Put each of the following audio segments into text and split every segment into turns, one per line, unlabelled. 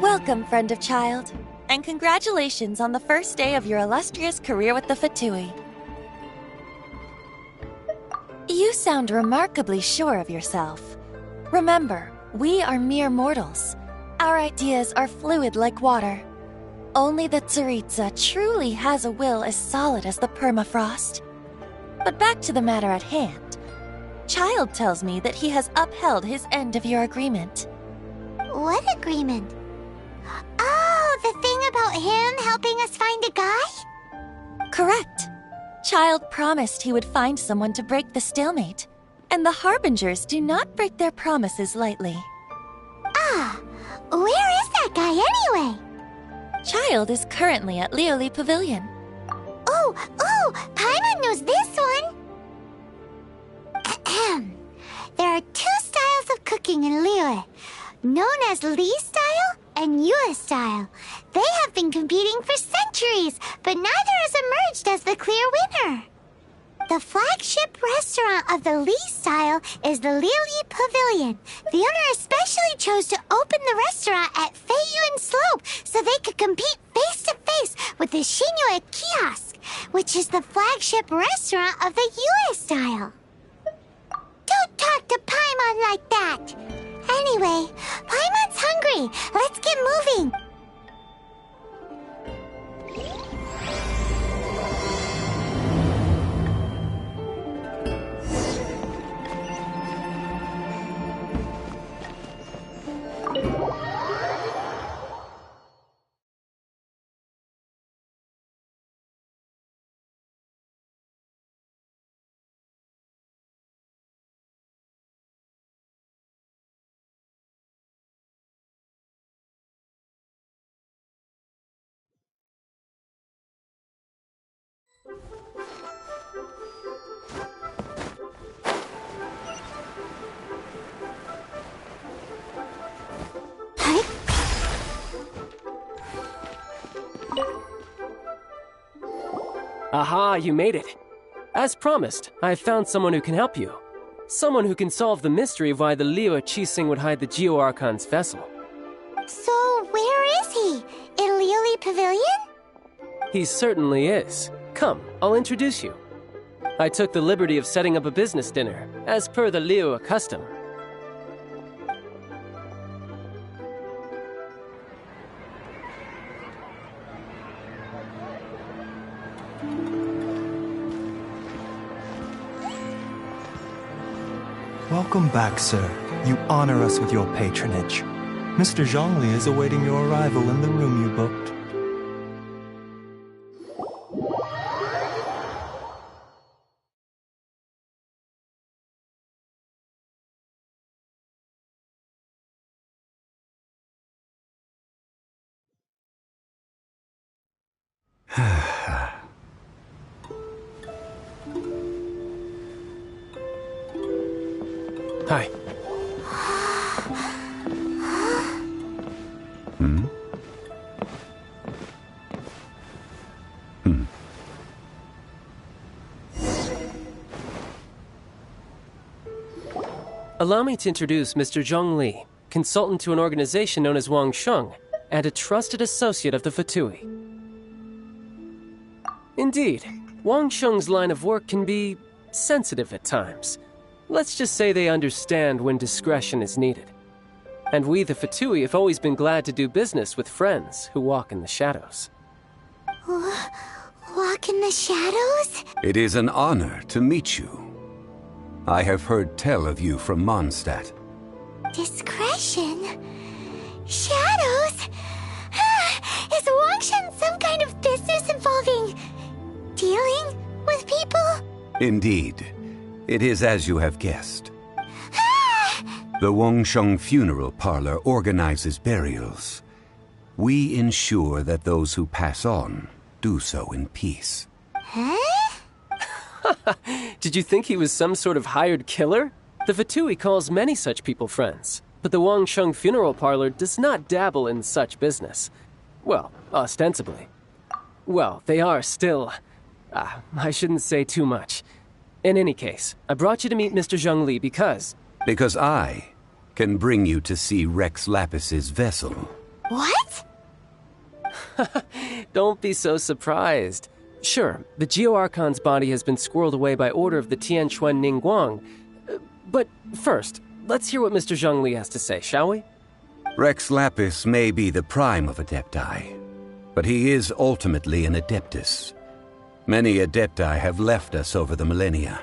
Welcome, friend of child, and congratulations on the first day of your illustrious career with the Fatui. You sound remarkably sure of yourself. Remember, we are mere mortals. Our ideas are fluid like water. Only the Tsaritsa truly has a will as solid as the permafrost. But back to the matter at hand. Child tells me that he has upheld his end of your agreement.
What agreement? Oh, the thing about him helping us find a guy?
Correct. Child promised he would find someone to break the stalemate, and the Harbingers do not break their promises lightly.
Ah, where is that guy anyway?
Child is currently at Lioli Pavilion.
Oh, Paimon knows this one! Ahem. There are two styles of cooking in Lioli, known as Li style and Yue style. They have been competing for centuries, but neither has emerged as the clear winner. The flagship restaurant of the Li style is the Lioli Pavilion. The owner especially chose to open the restaurant at Feiyuan Slope so they could compete face-to-face with the Shinyue Kiosk, which is the flagship restaurant of the Yue style. Don't talk to Paimon like that! Anyway, Paimon's hungry. Let's get moving.
Aha, you made it. As promised, I've found someone who can help you. Someone who can solve the mystery of why the Liu Qixing would hide the Geo-Archon's vessel.
So, where is he? In Lioli Pavilion?
He certainly is. Come, I'll introduce you. I took the liberty of setting up a business dinner, as per the Liu custom.
Welcome back, sir. You honor us with your patronage. Mr. Zhongli is awaiting your arrival in the room you booked.
Hi. Allow me to introduce Mr. Zhong Li, consultant to an organization known as Wang Sheng, and a trusted associate of the Fatui. Indeed, Wang Sheng's line of work can be sensitive at times. Let's just say they understand when discretion is needed. And we, the Fatui, have always been glad to do business with friends who walk in the shadows.
Walk in the shadows?
It is an honor to meet you. I have heard tell of you from Mondstadt.
Discretion? Shadows? Is Wangshan some kind of business involving dealing with people?
Indeed. It is as you have guessed. The Wangsheng Funeral Parlor organizes burials. We ensure that those who pass on do so in peace.
Huh?
Did you think he was some sort of hired killer? The Fatui calls many such people friends, but the Wangsheng Funeral Parlor does not dabble in such business. Well, ostensibly. Well, they are still... I shouldn't say too much. In any case, I brought you to meet Mr. Zhong Li because...
Because I can bring you to see Rex Lapis's vessel.
What?
Don't be so surprised. Sure, the Geo-Archon's body has been squirreled away by order of the Tianquan Ningguang. But first, let's hear what Mr. Zhongli has to say, shall we?
Rex Lapis may be the prime of Adepti, but he is ultimately an Adeptus. Many Adepti have left us over the millennia.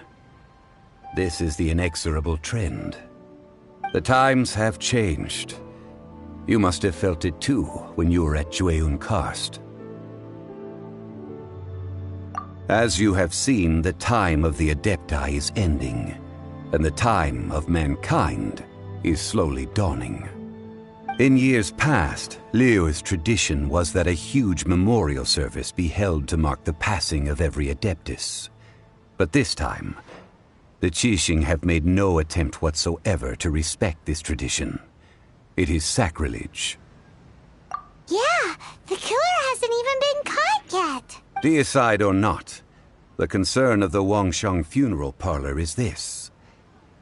This is the inexorable trend. The times have changed. You must have felt it too when you were at Jueyun Karst. As you have seen, the time of the Adepti is ending, and the time of mankind is slowly dawning. In years past, Liyue's tradition was that a huge memorial service be held to mark the passing of every Adeptus. But this time, the Qixing have made no attempt whatsoever to respect this tradition. It is sacrilege.
Yeah, the killer hasn't even been caught yet.
Deicide or not, the concern of the Wangsheng funeral parlor is this.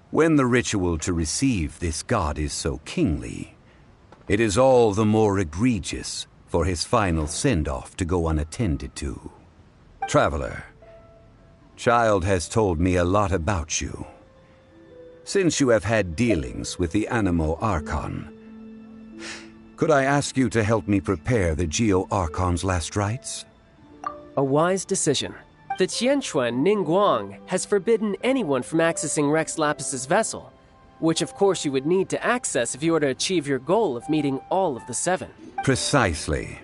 When the ritual to receive this god is so kingly, it is all the more egregious for his final send-off to go unattended to. Traveler, Child has told me a lot about you. Since you have had dealings with the Animo Archon, could I ask you to help me prepare the Geo-Archon's last rites?
A wise decision. The Tianquan Ningguang has forbidden anyone from accessing Rex Lapis's vessel, which of course you would need to access if you were to achieve your goal of meeting all of the seven.
Precisely.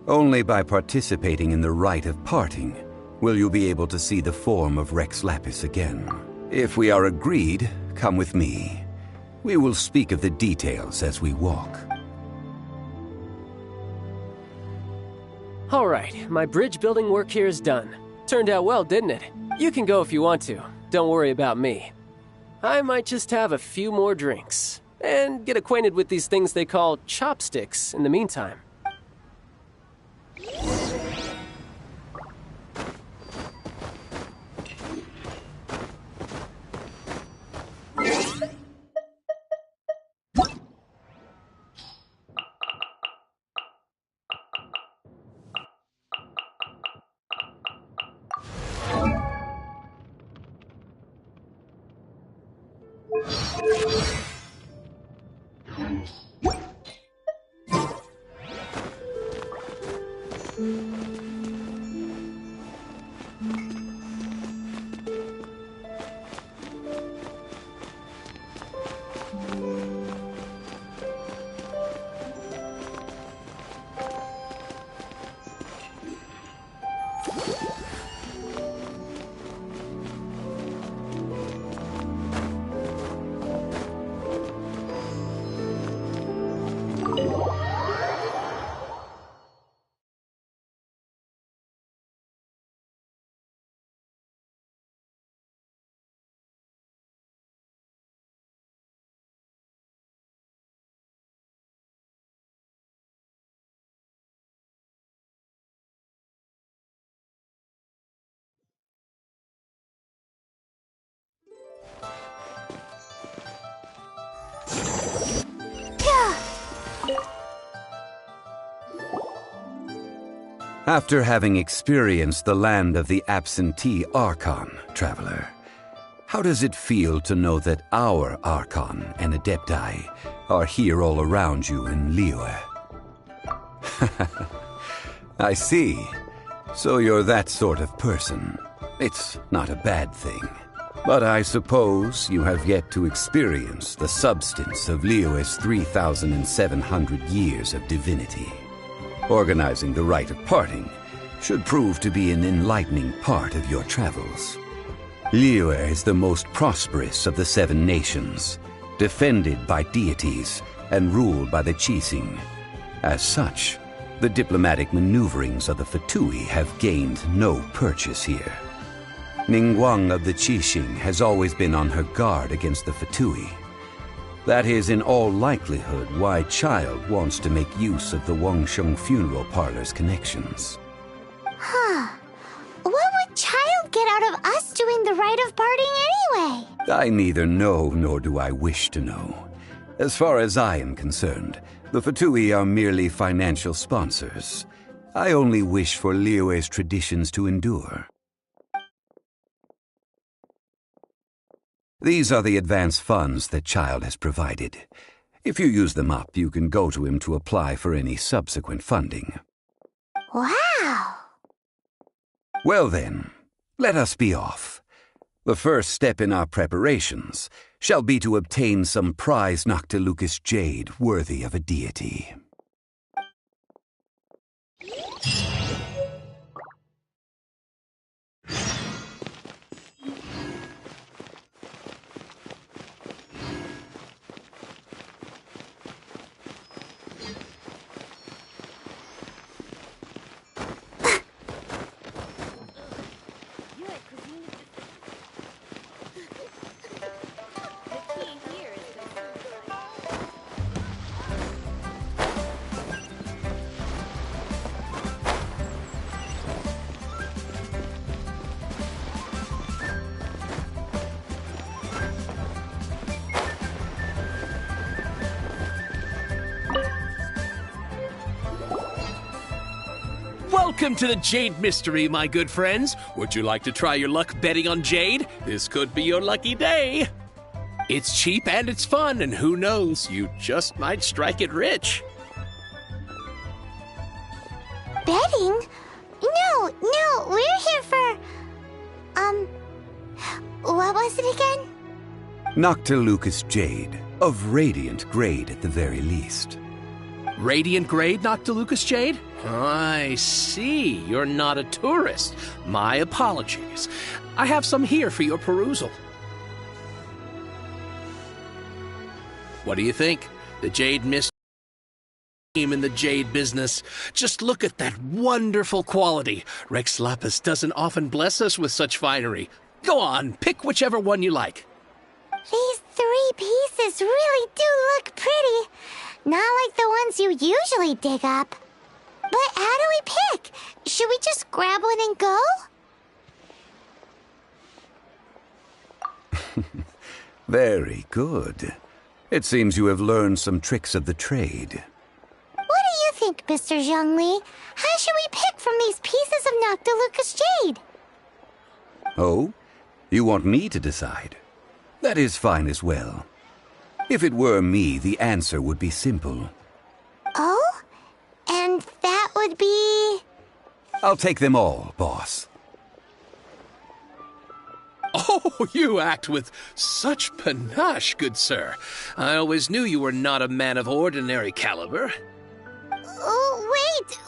Only by participating in the rite of parting will you be able to see the form of Rex Lapis again. If we are agreed, come with me. We will speak of the details as we walk.
All right, my bridge building work here is done. Turned out well, didn't it? You can go if you want to. Don't worry about me. I might just have a few more drinks and get acquainted with these things they call chopsticks in the meantime.
After having experienced the land of the absentee Archon, Traveler, how does it feel to know that our Archon and Adepti are here all around you in Liyue? I see. So you're that sort of person. It's not a bad thing. But I suppose you have yet to experience the substance of Liyue's 3,700 years of divinity. Organizing the rite of parting should prove to be an enlightening part of your travels. Liyue is the most prosperous of the 7 nations, defended by deities and ruled by the Qixing. As such, the diplomatic maneuverings of the Fatui have gained no purchase here. Ningguang of the Qixing has always been on her guard against the Fatui. That is in all likelihood why Child wants to make use of the Wangsheng funeral parlor's connections.
Huh. What would Child get out of us doing the rite of parting anyway?
I neither know nor do I wish to know. As far as I am concerned, the Fatui are merely financial sponsors. I only wish for Liyue's traditions to endure. These are the advance funds that Child has provided. If you use them up, you can go to him to apply for any subsequent funding.
Wow!
Well then, let us be off. The first step in our preparations shall be to obtain some prize Noctilucous jade worthy of a deity.
Welcome to the Jade Mystery, my good friends. Would you like to try your luck betting on Jade? This could be your lucky day. It's cheap and it's fun, and who knows, you just might strike it rich.
Betting? No, we're here for... what was it again?
Noctilucous jade, of radiant grade at the very least.
Radiant grade Noctilucous jade? I see. You're not a tourist. My apologies. I have some here for your perusal. What do you think? The Jade Mystery team in the jade business. Just look at that wonderful quality. Rex Lapis doesn't often bless us with such finery. Go on, pick whichever one you like.
These 3 pieces really do look pretty. Not like the ones you usually dig up. But how do we pick? Should we just grab one and go?
Very good. It seems you have learned some tricks of the trade.
What do you think, Mr. Zhongli? How should we pick from these pieces of Noctilucous jade?
Oh? You want me to decide? That is fine as well. If it were me, the answer would be simple.
Oh? And that would be...
I'll take them all, boss.
Oh, you act with such panache, good sir. I always knew you were not a man of ordinary caliber.
Oh, wait,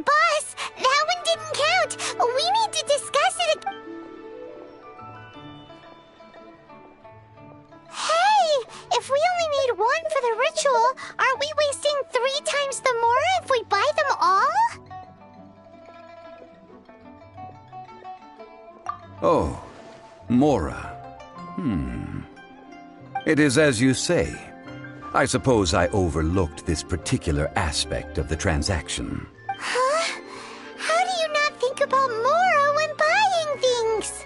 boss! That one didn't count! We need to discuss it Hey! If we only need one for the ritual, aren't we wasting 3 times the Mora if we buy them all?
Oh, Mora. It is as you say. I suppose I overlooked this particular aspect of the transaction.
Huh? How do you not think about Mora when buying things?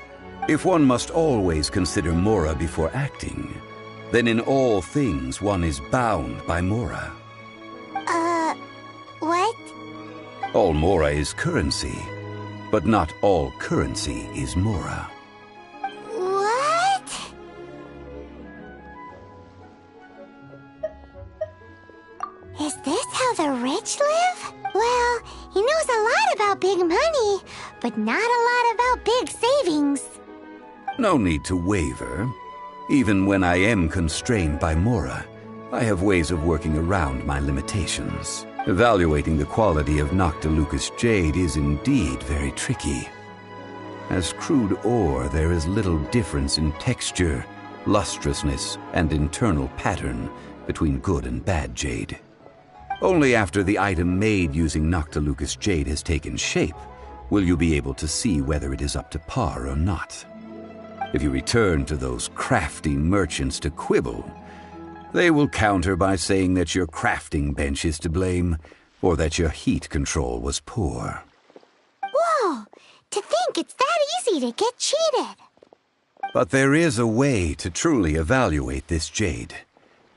If one must always consider Mora before acting, then in all things one is bound by Mora.
What?
All Mora is currency, but not all currency is Mora.
What? Is this how the rich live? Well, he knows a lot about big money, but not a lot about big savings.
No need to waver. Even when I am constrained by Mora, I have ways of working around my limitations. Evaluating the quality of Noctilucous jade is indeed very tricky. As crude ore, there is little difference in texture, lustrousness, and internal pattern between good and bad jade. Only after the item made using Noctilucous jade has taken shape will you be able to see whether it is up to par or not. If you return to those crafty merchants to quibble, they will counter by saying that your crafting bench is to blame, or that your heat control was poor.
Whoa! To think it's that easy to get cheated.
But there is a way to truly evaluate this jade.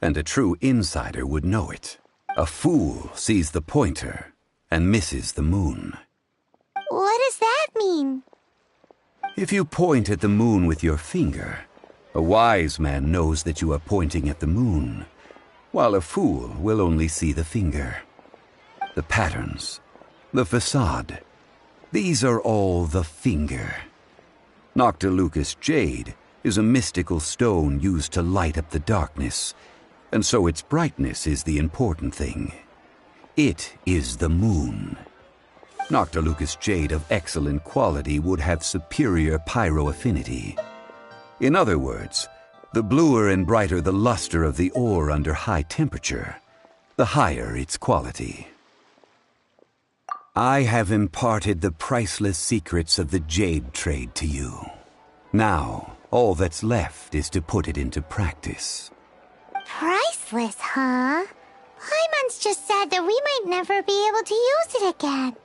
and a true insider would know it. A fool sees the pointer and misses the moon.
What does that mean?
If you point at the moon with your finger, a wise man knows that you are pointing at the moon, while a fool will only see the finger. The patterns, the facade, these are all the finger. Noctilucous jade is a mystical stone used to light up the darkness, and so its brightness is the important thing. It is the moon. Noctilucous jade of excellent quality would have superior pyroaffinity. In other words, the bluer and brighter the luster of the ore under high temperature, the higher its quality. I have imparted the priceless secrets of the jade trade to you. Now, all that's left is to put it into practice.
Priceless, huh? Paimon's just sad that we might never be able to use it again.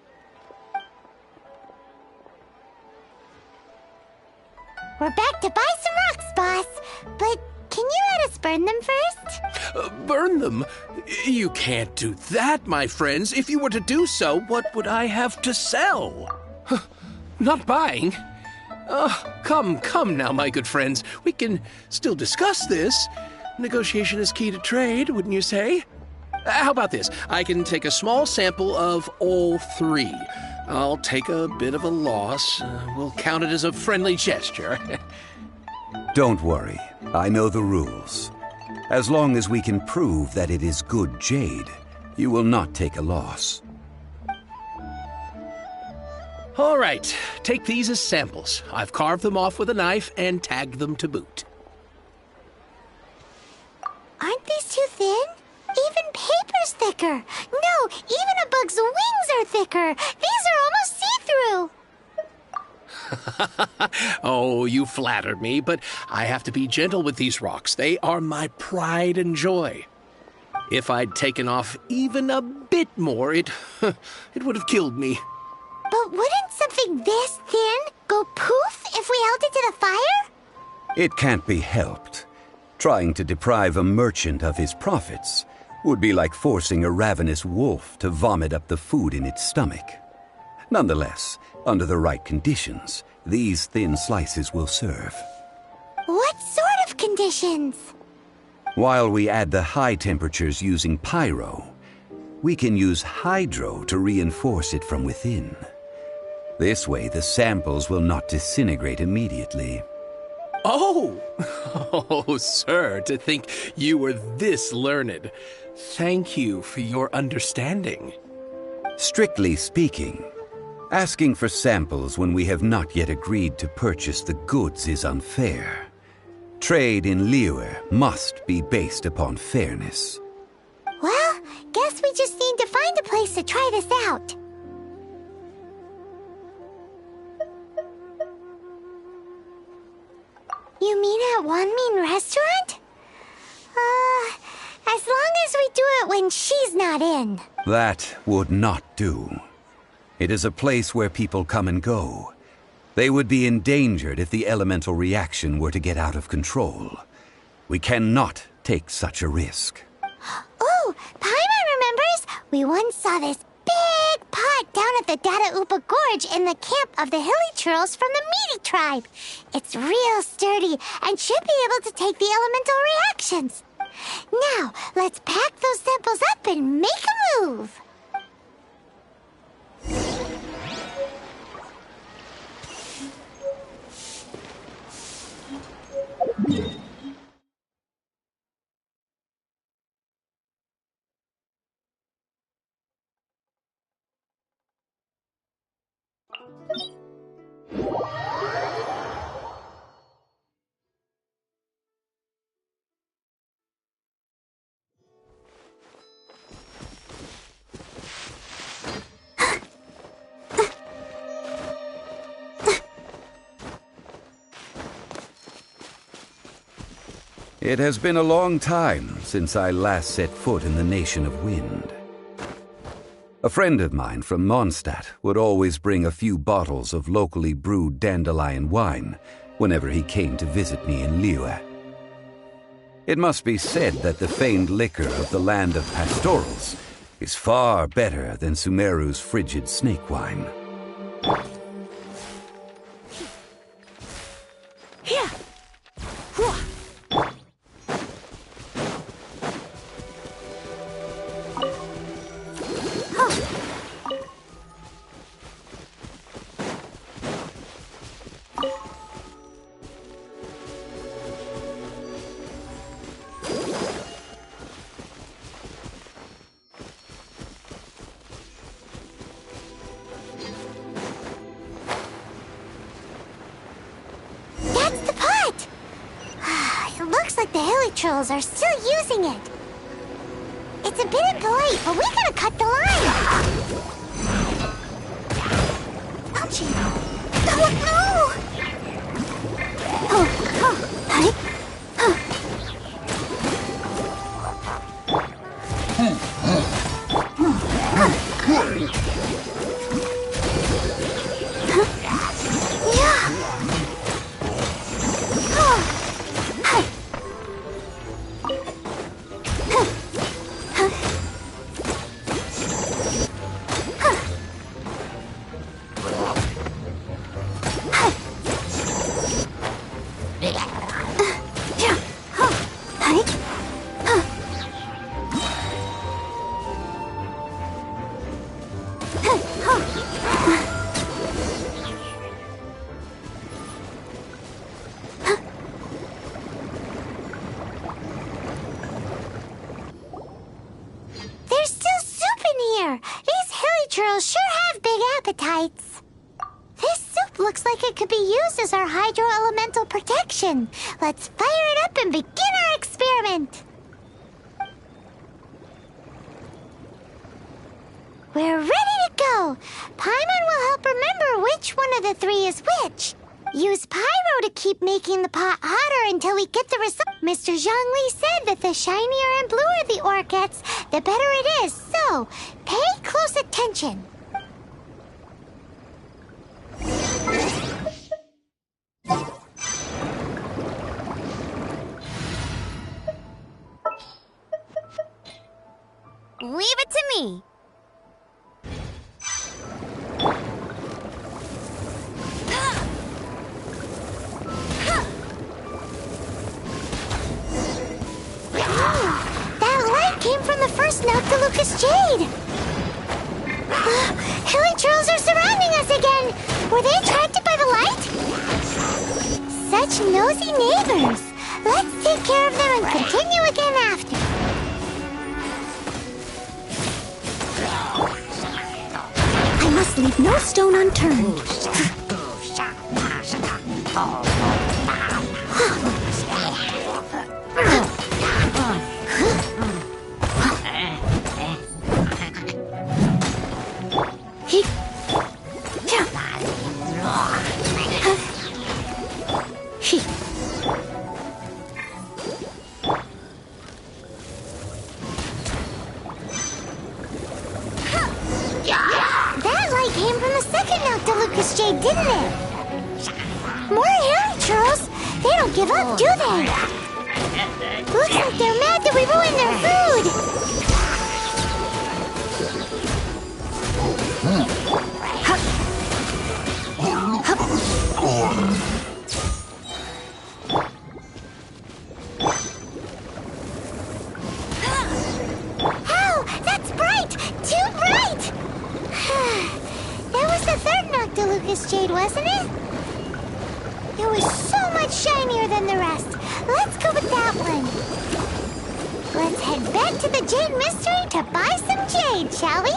We're back to buy some rocks, boss. But can you let us burn them first?
Burn them? You can't do that, my friends. If you were to do so, what would I have to sell? Not buying? Come now, my good friends. We can still discuss this. Negotiation is key to trade, wouldn't you say? How about this? I can take a small sample of all three. I'll take a bit of a loss. We'll count it as a friendly gesture.
Don't worry. I know the rules. As long as we can prove that it is good jade, you will not take a loss.
All right. Take these as samples. I've carved them off with a knife and tagged them to boot.
Aren't these too thin? Even paper's thicker. No, even a bug's wings are thicker. These are almost see-through.
Oh, you flatter me, but I have to be gentle with these rocks. They are my pride and joy. If I'd taken off even a bit more, it would have killed me.
But wouldn't something this thin go poof if we held it to the fire?
It can't be helped. Trying to deprive a merchant of his profits would be like forcing a ravenous wolf to vomit up the food in its stomach. Nonetheless, under the right conditions, these thin slices will serve.
What sort of conditions?
While we add the high temperatures using pyro, we can use hydro to reinforce it from within. This way, the samples will not disintegrate immediately.
Oh, sir, to think you were this learned. Thank you for your understanding.
Strictly speaking, asking for samples when we have not yet agreed to purchase the goods is unfair. Trade in Liyue must be based upon fairness.
Well, guess we just need to find a place to try this out. You mean at Wanmin Restaurant? As long as we do it when she's not in.
That would not do. It is a place where people come and go. They would be endangered if the elemental reaction were to get out of control. We cannot take such a risk.
Oh, Paimon remembers we once saw this big pot down at the Dada Upa Gorge in the camp of the Hilly Churls from the Meaty tribe. It's real sturdy and should be able to take the elemental reactions. Now, let's pack those samples up and make a move.
It has been a long time since I last set foot in the Nation of Wind. A friend of mine from Mondstadt would always bring a few bottles of locally brewed dandelion wine whenever he came to visit me in Liyue. It must be said that the famed liquor of the land of pastorals is far better than Sumeru's frigid snake wine.
Trolls are still using it. It's a bit impolite, but we gotta cut the line. Ouchie. Oh, no! Appetites. This soup looks like it could be used as our hydro-elemental protection. Let's fire it up and begin our experiment. We're ready to go. Paimon will help remember which one of the three is which. Use pyro to keep making the pot hotter until we get the result. Mr. Zhongli said that the shinier and bluer the ore gets, the better it is. So, pay close attention.
Leave it to me.
That light came from the first Noctilucous Jade. Hilly trolls are surrounding us again. Were they attracted by the light? Such nosy neighbors. Let's take care of them and continue again after.
I must leave no stone unturned.
Came from the second Noctilucous Jade, didn't it? More hairy trolls. They don't give up, do they? Looks like they're mad that we ruined their food. Ow! That's bright! Too bright! That was the third Noctilucous Jade, wasn't it? It was so much shinier than the rest. Let's go with that one. Let's head back to the Jade Mystery to buy some jade, shall we?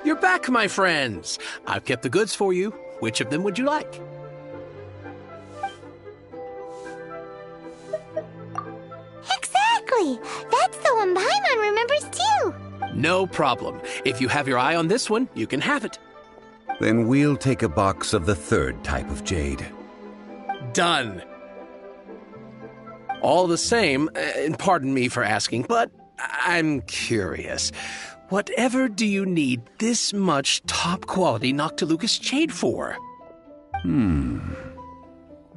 You're back, my friends. I've kept the goods for you. Which of them would you like?
Exactly! That's the one Paimon remembers too!
No problem. If you have your eye on this one, you can have it.
Then we'll take a box of the third type of jade.
Done. All the same, and pardon me for asking, but I'm curious. Whatever do you need this much top-quality Noctilucous jade for?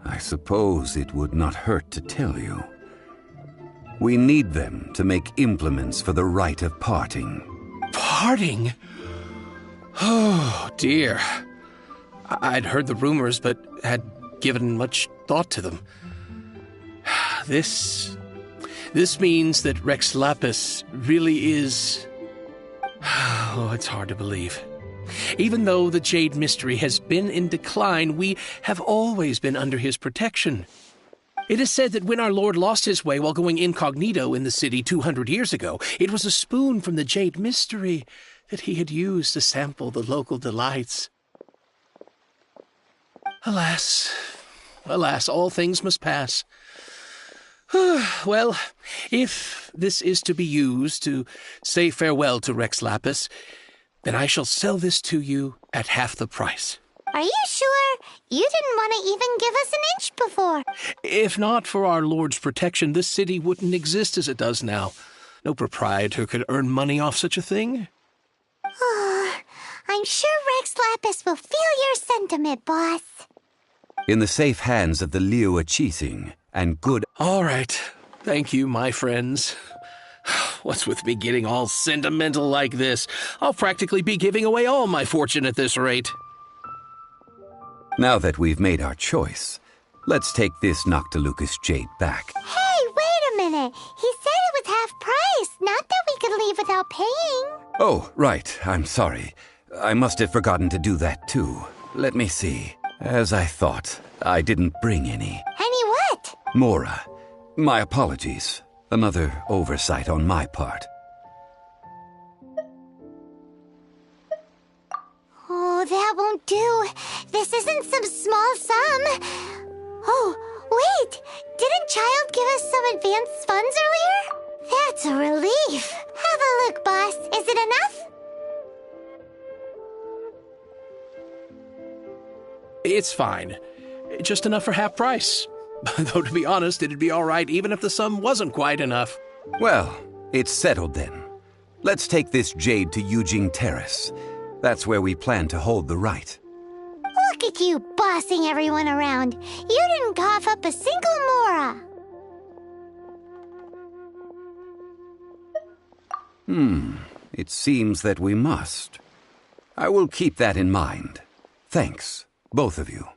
I suppose it would not hurt to tell you. We need them to make implements for the rite of parting.
Parting? Oh, dear. I'd heard the rumors, but had given much thought to them. This means that Rex Lapis really is... Oh, it's hard to believe. Even though the Jade Mystery has been in decline, we have always been under his protection. It is said that when our Lord lost his way while going incognito in the city 200 years ago, it was a spoon from the Jade Mystery that he had used to sample the local delights. Alas, all things must pass. Well, if this is to be used to say farewell to Rex Lapis, then I shall sell this to you at half the price.
Are you sure? You didn't want to even give us an inch before.
If not for our Lord's protection, this city wouldn't exist as it does now. No proprietor could earn money off such a thing.
I'm sure Rex Lapis will feel your sentiment, boss.
In the safe hands of the Liyue Qixing and good...
All right. Thank you, my friends. What's with me getting all sentimental like this? I'll practically be giving away all my fortune at this rate.
Now that we've made our choice, let's take this Noctilucous jade back.
Hey, wait a minute. He said it was half price, not that we could leave without paying.
Oh, right. I'm sorry. I must have forgotten to do that too. Let me see. As I thought, I didn't bring any.
Any what?
Mora. My apologies. Another oversight on my part.
Oh, that won't do. This isn't some small sum. Oh, wait. Didn't Child give us some advanced funds earlier? That's a relief. Have a look, boss. Is it enough?
It's fine. Just enough for half price. Though, to be honest, it'd be all right even if the sum wasn't quite enough.
Well, it's settled then. Let's take this jade to Yujing Terrace. That's where we plan to hold the rite.
Look at you bossing everyone around. You didn't cough up a single mora.
It seems that we must. I will keep that in mind. Thanks, both of you.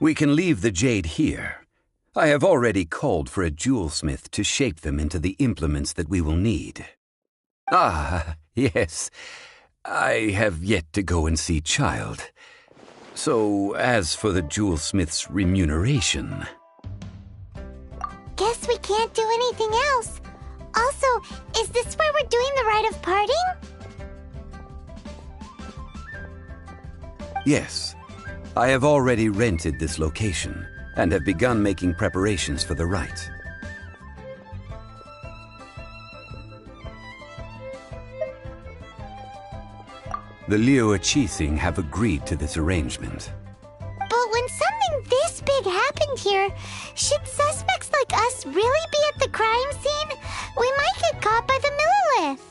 We can leave the jade here. I have already called for a jewelsmith to shape them into the implements that we will need. Ah, yes. I have yet to go and see Child. So, as for the jewelsmith's remuneration...
Guess we can't do anything else. Also, is this where we're doing the rite of parting?
Yes. I have already rented this location and have begun making preparations for the rite. The Liu Qixing have agreed to this arrangement.
But when something this big happened here, should suspects like us really be at the crime scene? We might get caught by the Millilith.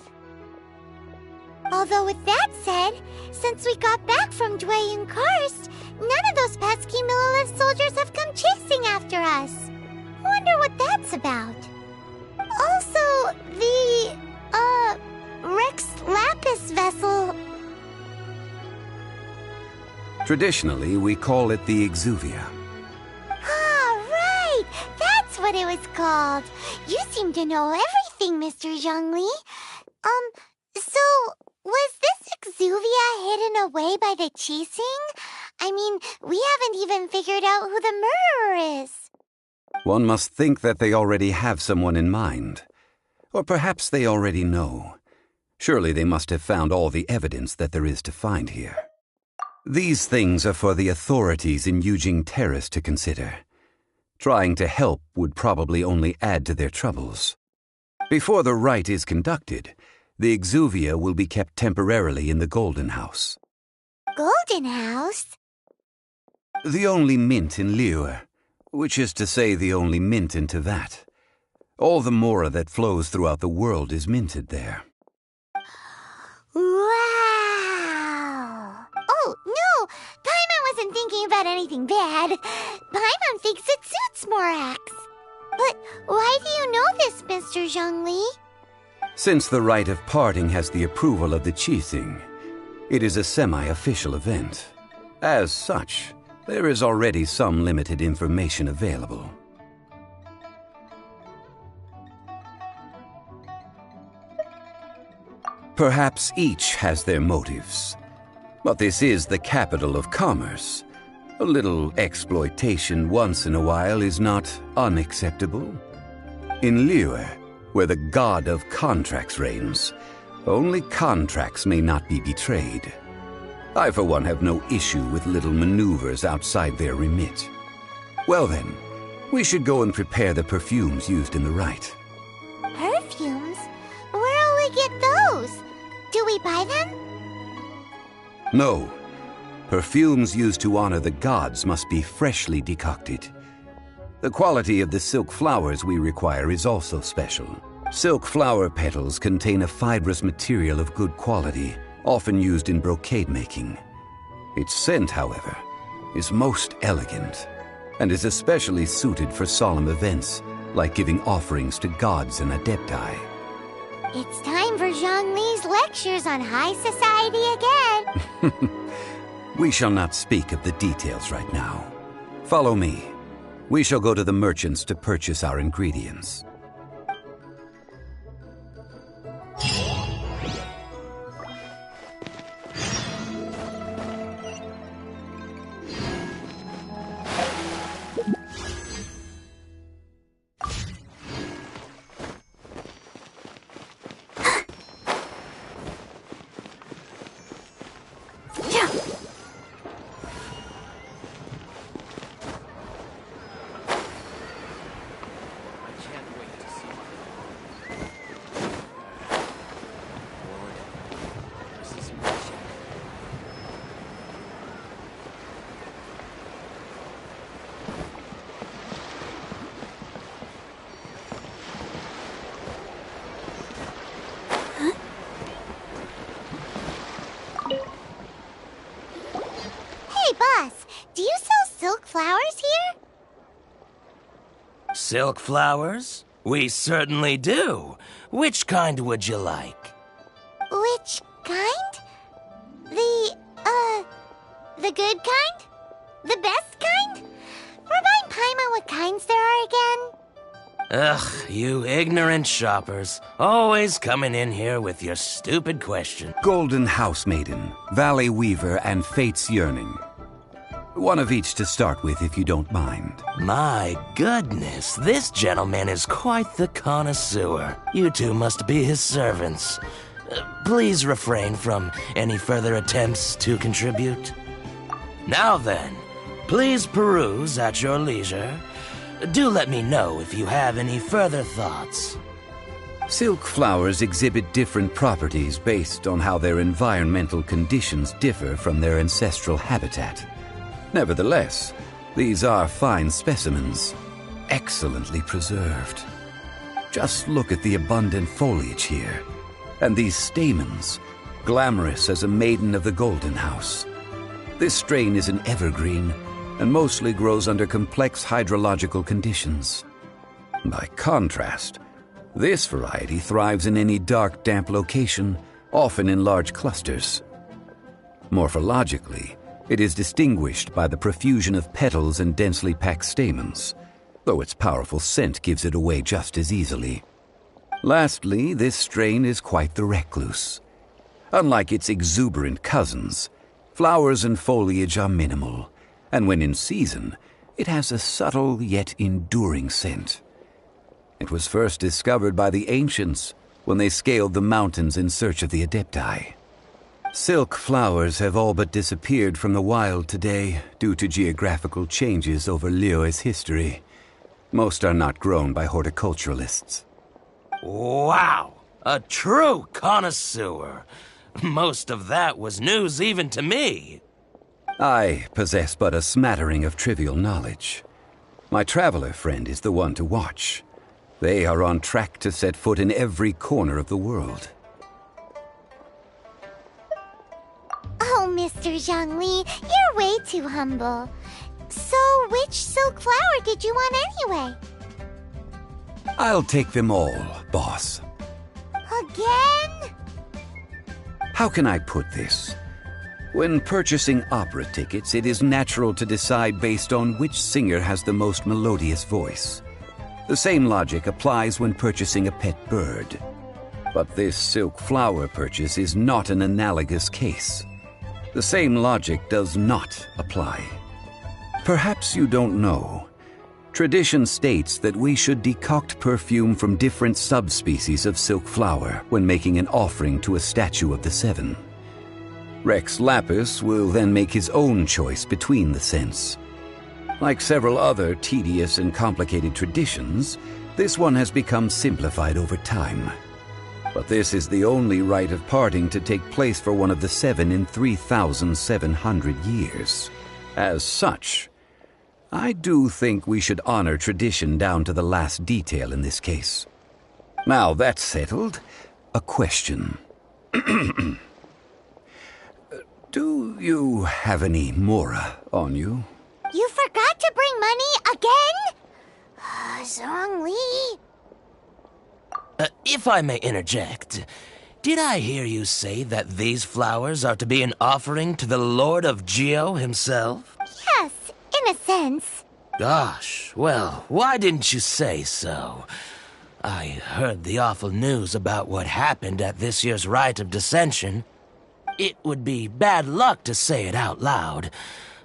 Although with that said, since we got back from Dwayne Karst, none of those pesky Millilith soldiers have come chasing after us. Wonder what that's about. Also, the, Rex Lapis vessel...
Traditionally, we call it the Exuvia.
Ah, right! That's what it was called. You seem to know everything, Mr. Zhongli. So, was this Exuvia hidden away by the Qixing? I mean, we haven't even figured out who the murderer is.
One must think that they already have someone in mind. Or perhaps they already know. Surely they must have found all the evidence that there is to find here. These things are for the authorities in Yujing Terrace to consider. Trying to help would probably only add to their troubles. Before the rite is conducted, the Exuvia will be kept temporarily in the Golden House.
Golden House?
The only mint in Liyue, which is to say the only mint in Tevat. All the mora that flows throughout the world is minted there.
Wow! Oh, no! Paimon wasn't thinking about anything bad. Paimon thinks it suits Morax. But why do you know this, Mr. Zhongli?
Since the rite of parting has the approval of the Qixing, it is a semi-official event. As such, there is already some limited information available. Perhaps each has their motives. But this is the capital of commerce. A little exploitation once in a while is not unacceptable. In Liyue, where the god of contracts reigns, only contracts may not be betrayed. I, for one, have no issue with little maneuvers outside their remit. Well then, we should go and prepare the perfumes used in the rite.
Perfumes? Where'll we get those? Do we buy them?
No. Perfumes used to honor the gods must be freshly decocted. The quality of the silk flowers we require is also special. Silk flower petals contain a fibrous material of good quality, often used in brocade making. Its scent, however, is most elegant, and is especially suited for solemn events, like giving offerings to gods and adepti.
It's time for Zhongli's lectures on high society again.
We shall not speak of the details right now. Follow me. We shall go to the merchants to purchase our ingredients.
Do you sell silk flowers here?
Silk flowers? We certainly do. Which kind would you like?
Which kind? The good kind? The best kind? We're buying Paimon with kinds there are again?
Ugh, you ignorant shoppers. Always coming in here with your stupid question.
Golden Housemaiden, Valley Weaver, and Fate's Yearning. One of each to start with, if you don't mind.
My goodness, this gentleman is quite the connoisseur. You two must be his servants. Please refrain from any further attempts to contribute. Now then, please peruse at your leisure. Do let me know if you have any further thoughts.
Silk flowers exhibit different properties based on how their environmental conditions differ from their ancestral habitat. Nevertheless, these are fine specimens, excellently preserved. Just look at the abundant foliage here, and these stamens, glamorous as a maiden of the Golden House. This strain is an evergreen, and mostly grows under complex hydrological conditions. By contrast, this variety thrives in any dark, damp location, often in large clusters. Morphologically, it is distinguished by the profusion of petals and densely packed stamens, though its powerful scent gives it away just as easily. Lastly, this strain is quite the recluse. Unlike its exuberant cousins, flowers and foliage are minimal, and when in season, it has a subtle yet enduring scent. It was first discovered by the ancients when they scaled the mountains in search of the Adepti. Silk flowers have all but disappeared from the wild today due to geographical changes over Liyue's history. Most are not grown by horticulturalists.
Wow! A true connoisseur. Most of that was news even to me.
I possess but a smattering of trivial knowledge. My traveler friend is the one to watch. They are on track to set foot in every corner of the world.
Oh, Mr. Zhongli, you're way too humble. So, which silk flower did you want anyway?
I'll take them all, boss.
Again?
How can I put this? When purchasing opera tickets, it is natural to decide based on which singer has the most melodious voice. The same logic applies when purchasing a pet bird. But this silk flower purchase is not an analogous case. The same logic does not apply. Perhaps you don't know. Tradition states that we should decoct perfume from different subspecies of silk flower when making an offering to a statue of the Seven. Rex Lapis will then make his own choice between the scents. Like several other tedious and complicated traditions, this one has become simplified over time. But this is the only rite of parting to take place for one of the Seven in 3,700 years. As such, I do think we should honor tradition down to the last detail in this case. Now that's settled, a question. Do you have any mora on you?
You forgot to bring money again? Zhongli.
If I may interject, did I hear you say that these flowers are to be an offering to the Lord of Geo himself?
Yes, in a sense.
Gosh, well, why didn't you say so? I heard the awful news about what happened at this year's Rite of Dissension. It would be bad luck to say it out loud,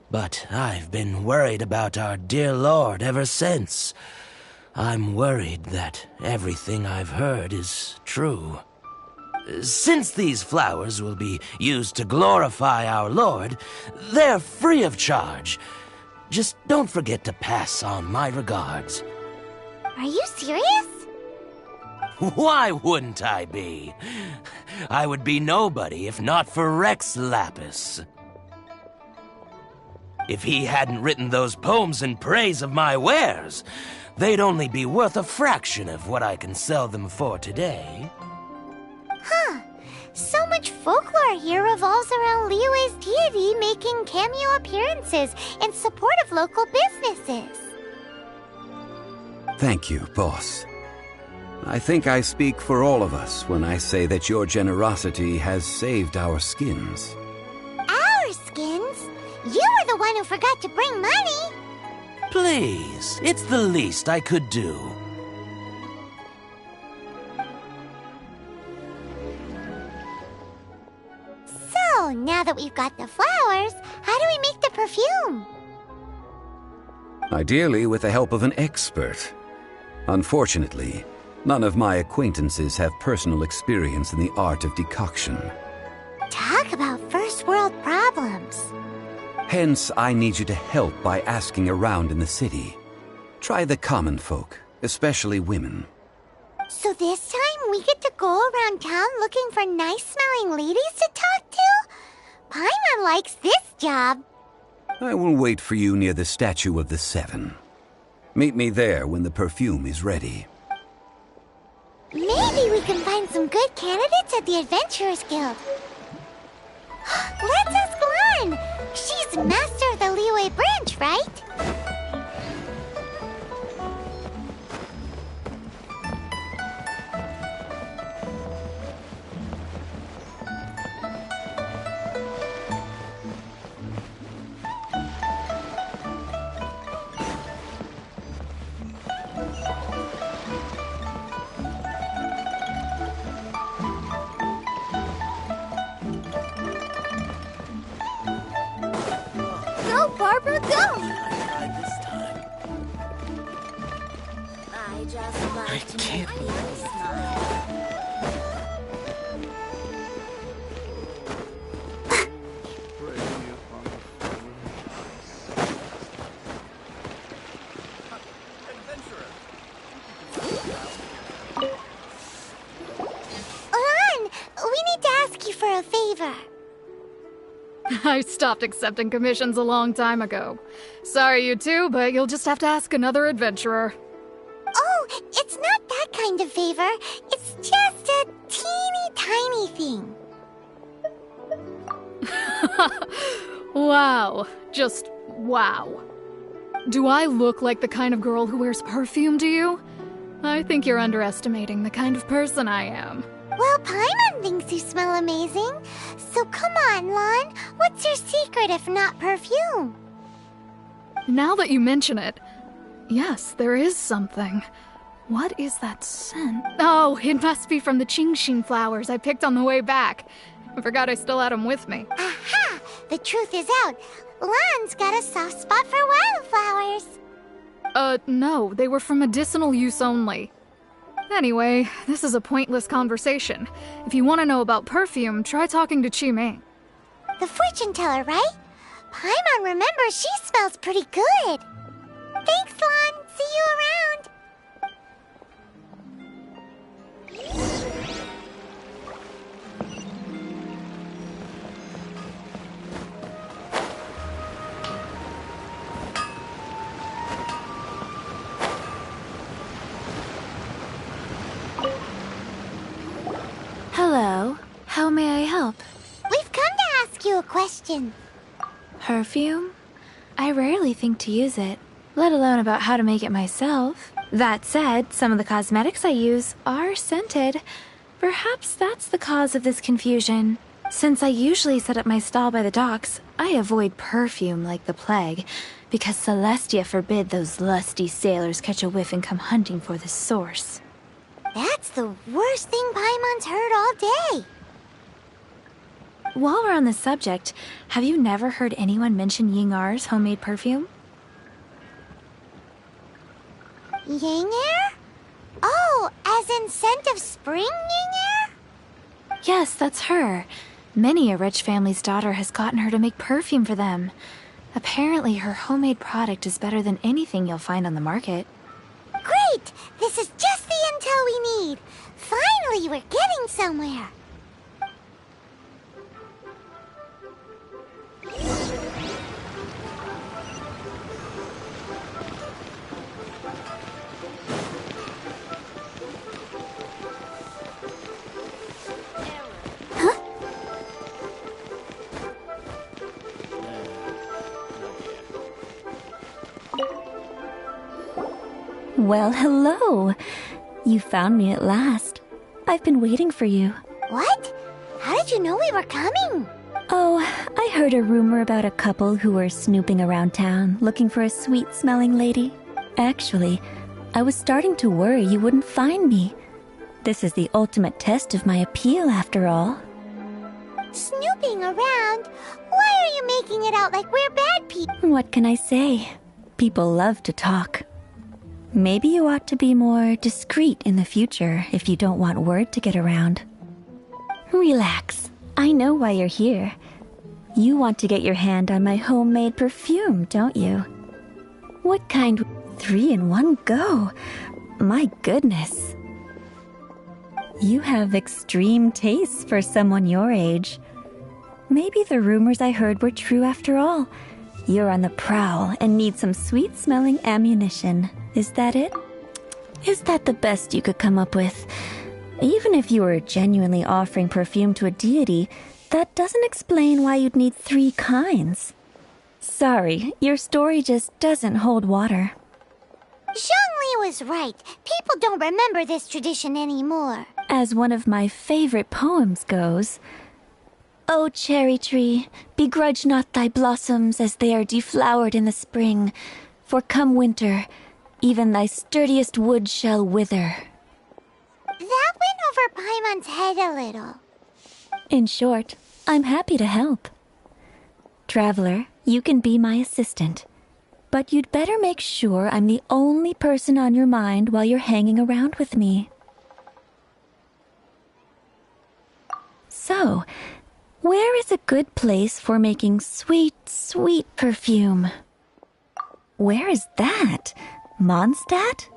but I've been worried about our dear Lord ever since. I'm worried that everything I've heard is true. Since these flowers will be used to glorify our Lord, they're free of charge. Just don't forget to pass on my regards.
Are you serious?
Why wouldn't I be? I would be nobody if not for Rex Lapis. If he hadn't written those poems in praise of my wares, they'd only be worth a fraction of what I can sell them for today.
Huh. So much folklore here revolves around Liyue's deity making cameo appearances in support of local businesses.
Thank you, boss. I think I speak for all of us when I say that your generosity has saved our skins.
Our skins? You were the one who forgot to bring money.
Please, it's the least I could do.
So, now that we've got the flowers, how do we make the perfume?
Ideally with the help of an expert. Unfortunately, none of my acquaintances have personal experience in the art of decoction.
Talk about first world problems.
Hence, I need you to help by asking around in the city. Try the common folk, especially women.
So this time we get to go around town looking for nice-smelling ladies to talk to? Paimon likes this job.
I will wait for you near the Statue of the Seven. Meet me there when the perfume is ready.
Maybe we can find some good candidates at the Adventurers Guild. Let's ask Lan! She's master of the Liyue branch, right? Go, Barbara, go!
I can't believe
Lan, we need to ask you for a favor.
I stopped accepting commissions a long time ago. Sorry, you two, but you'll just have to ask another adventurer.
Oh, it's not that kind of favor. It's just a teeny tiny thing.
Wow. Just wow. Do I look like the kind of girl who wears perfume to you? I think you're underestimating the kind of person I am.
Well, Paimon thinks you smell amazing. So come on, Lan. What's your secret if not perfume?
Now that you mention it, yes, there is something. What is that scent? Oh, it must be from the Qingxin flowers I picked on the way back. I forgot I still had them with me.
Aha! The truth is out. Lan's got a soft spot for wildflowers.
No, they were for medicinal use only. Anyway, this is a pointless conversation. If you want to know about perfume, try talking to Qiming.
The fortune teller, right? Paimon remembers she smells pretty good. Thanks, Lan. See you around.
Hello. How may I help?
We've come to ask you a question.
Perfume? I rarely think to use it, let alone about how to make it myself. That said, some of the cosmetics I use are scented. Perhaps that's the cause of this confusion. Since I usually set up my stall by the docks, I avoid perfume like the plague, because Celestia forbid those lusty sailors catch a whiff and come hunting for the source.
That's the worst thing Paimon's heard all day.
While we're on the subject, have you never heard anyone mention Yingar's homemade perfume?
Yingar? Oh, as in scent of spring, Yingar?
Yes, that's her. Many a rich family's daughter has gotten her to make perfume for them. Apparently, her homemade product is better than anything you'll find on the market.
Great! This is just the intel we need. Finally, we're getting somewhere.
Well, hello. You found me at last. I've been waiting for you.
What? How did you know we were coming?
Oh, I heard a rumor about a couple who were snooping around town looking for a sweet-smelling lady. Actually, I was starting to worry you wouldn't find me. This is the ultimate test of my appeal, after all.
Snooping around? Why are you making it out like we're bad people?
What can I say? People love to talk. Maybe you ought to be more discreet in the future if you don't want word to get around. Relax. I know why you're here. You want to get your hand on my homemade perfume, don't you? What kind? 3 in one go? My goodness. You have extreme tastes for someone your age. Maybe the rumors I heard were true after all. You're on the prowl and need some sweet-smelling ammunition. Is that it? Is that the best you could come up with? Even if you were genuinely offering perfume to a deity, that doesn't explain why you'd need 3 kinds. Sorry, your story just doesn't hold water.
Zhongli was right. People don't remember this tradition anymore.
As one of my favorite poems goes, "O cherry tree, begrudge not thy blossoms as they are deflowered in the spring, for come winter, even thy sturdiest wood shall wither."
That went over Paimon's head a little.
In short, I'm happy to help. Traveler, you can be my assistant, but you'd better make sure I'm the only person on your mind while you're hanging around with me. So, where is a good place for making sweet, sweet perfume? Where is that? Mondstadt?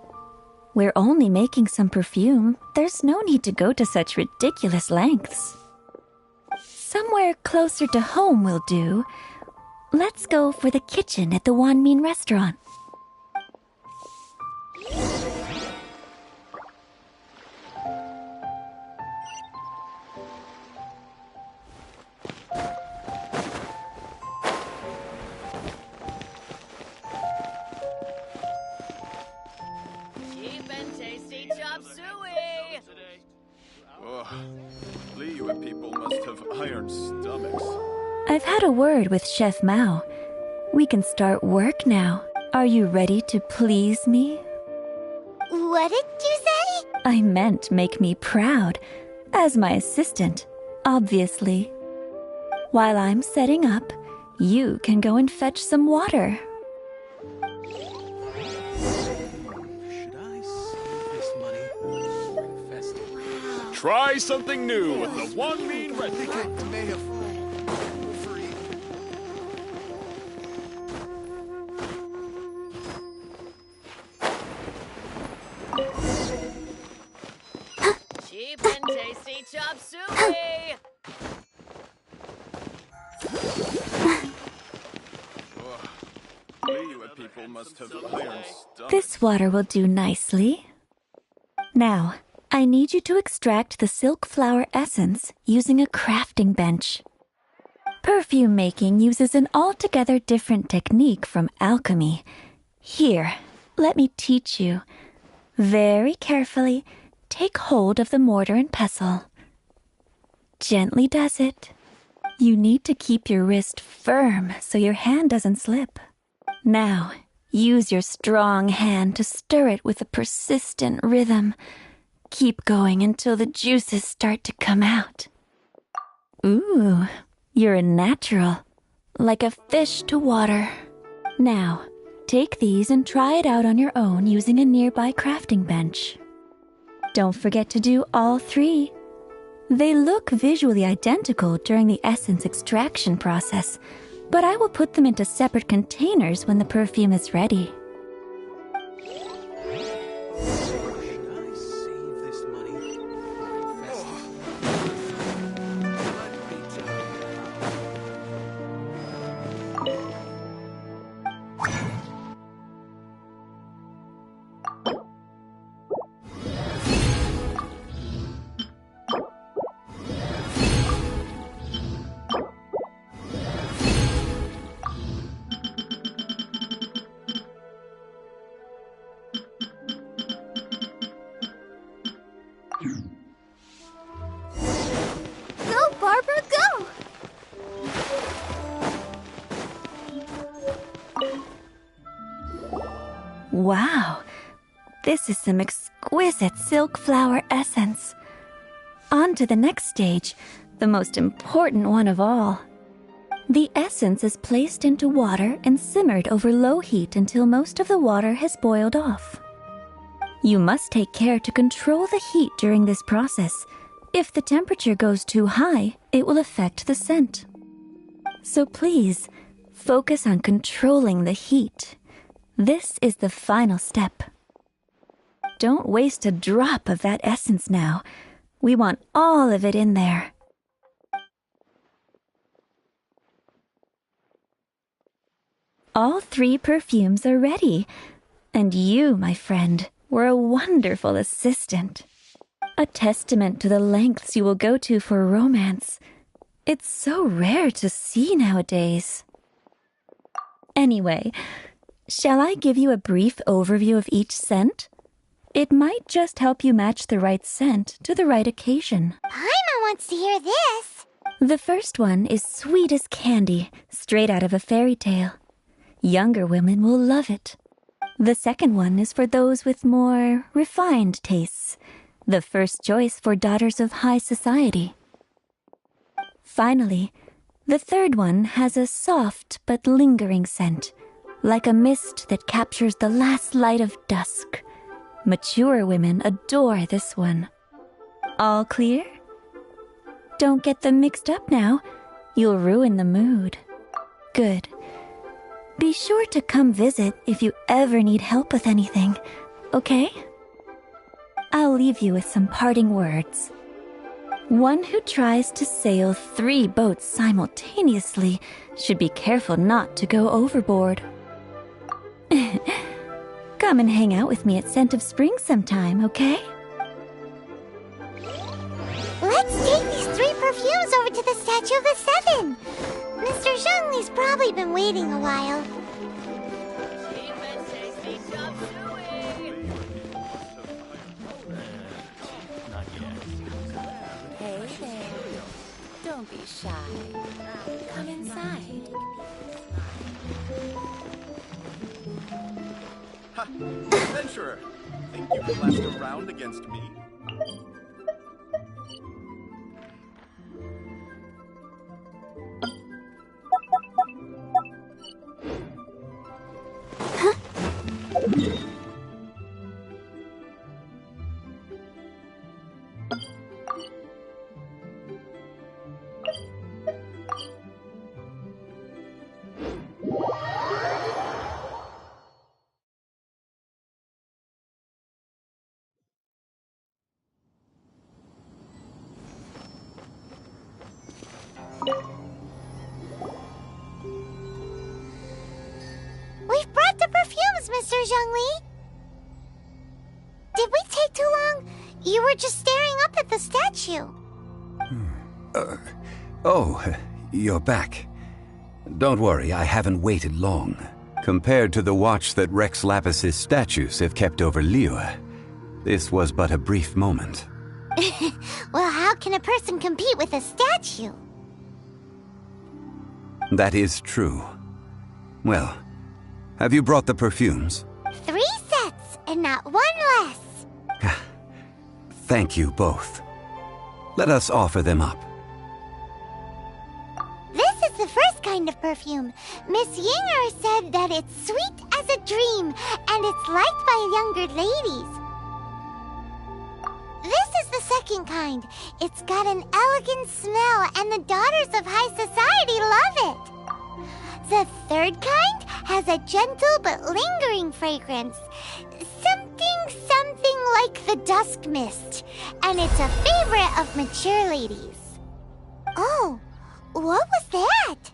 We're only making some perfume. There's no need to go to such ridiculous lengths. Somewhere closer to home will do. Let's go for the kitchen at the Wanmin restaurant.
Cheap and tasty chop suey!
Ugh. Liyue people must have iron stomachs.
I've had a word with Chef Mao. We can start work now. Are you ready to please me?
What did you say?
I meant make me proud. As my assistant, obviously. While I'm setting up, you can go and fetch some water.
Should I save this money? Festive. Try something new with the Wanmin restaurant.
Cheap and tasty chop suey!
Liyue people must have iron stomachs.
This water will do nicely. Now, I need you to extract the silk flower essence using a crafting bench. Perfume making uses an altogether different technique from alchemy. Here, let me teach you. Very carefully, take hold of the mortar and pestle. Gently does it. You need to keep your wrist firm so your hand doesn't slip. Now, use your strong hand to stir it with a persistent rhythm. Keep going until the juices start to come out. Ooh, you're a natural, like a fish to water. Now, take these and try it out on your own using a nearby crafting bench. Don't forget to do all 3. They look visually identical during the essence extraction process, but I will put them into separate containers when the perfume is ready. Wow, this is some exquisite silk flower essence. On to the next stage, the most important one of all. The essence is placed into water and simmered over low heat until most of the water has boiled off. You must take care to control the heat during this process. If the temperature goes too high, it will affect the scent. So please, focus on controlling the heat. This is the final step. Don't waste a drop of that essence now. We want all of it in there. All 3 perfumes are ready, and you, my friend, were a wonderful assistant. A testament to the lengths you will go to for romance. It's so rare to see nowadays. Anyway, shall I give you a brief overview of each scent? It might just help you match the right scent to the right occasion.
Paimon wants to hear this.
The first one is sweet as candy, straight out of a fairy tale. Younger women will love it. The second one is for those with more refined tastes. The first choice for daughters of high society. Finally, the third one has a soft but lingering scent, like a mist that captures the last light of dusk. Mature women adore this one. All clear? Don't get them mixed up now. You'll ruin the mood. Good. Be sure to come visit if you ever need help with anything, okay? I'll leave you with some parting words. One who tries to sail 3 boats simultaneously should be careful not to go overboard. Come and hang out with me at Scent of Spring sometime, okay?
Let's take these 3 perfumes over to the Statue of the Seven. Mr. Zhongli's probably been waiting a while.
Hey there. Don't be shy. Come inside.
Ha! Adventurer! Think you can last a round against me?
We've brought the perfumes, Mr. Zhongli. Did we take too long? You were just staring up at the statue.
You're back. Don't worry, I haven't waited long. Compared to the watch that Rex Lapis's statues have kept over Liyue, this was but a brief moment.
Well, how can a person compete with a statue?
That is true. Well, have you brought the perfumes?
3 sets, and not 1 less.
Thank you both. Let us offer them up.
This is the first kind of perfume. Miss Yinger said that it's sweet as a dream, and it's liked by younger ladies. This is the second kind. It's got an elegant smell, and the daughters of high society love it. The third kind has a gentle but lingering fragrance. Something like the dusk mist. And it's a favorite of mature ladies. Oh, what was that?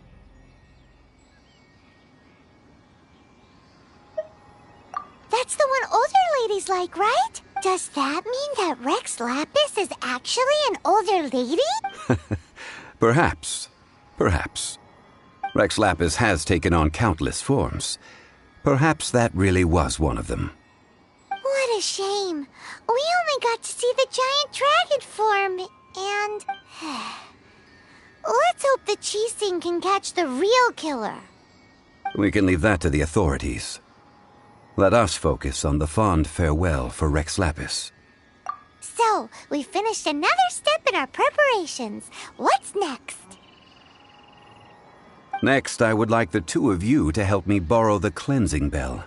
That's the one older ladies like, right? Does that mean that Rex Lapis is actually an older lady?
Perhaps. Rex Lapis has taken on countless forms. Perhaps that really was one of them.
What a shame. We only got to see the giant dragon form, and... Let's hope the Qixing can catch the real killer.
We can leave that to the authorities. Let us focus on the fond farewell for Rex Lapis.
So, we finished another step in our preparations. What's next?
Next, I would like the two of you to help me borrow the cleansing bell.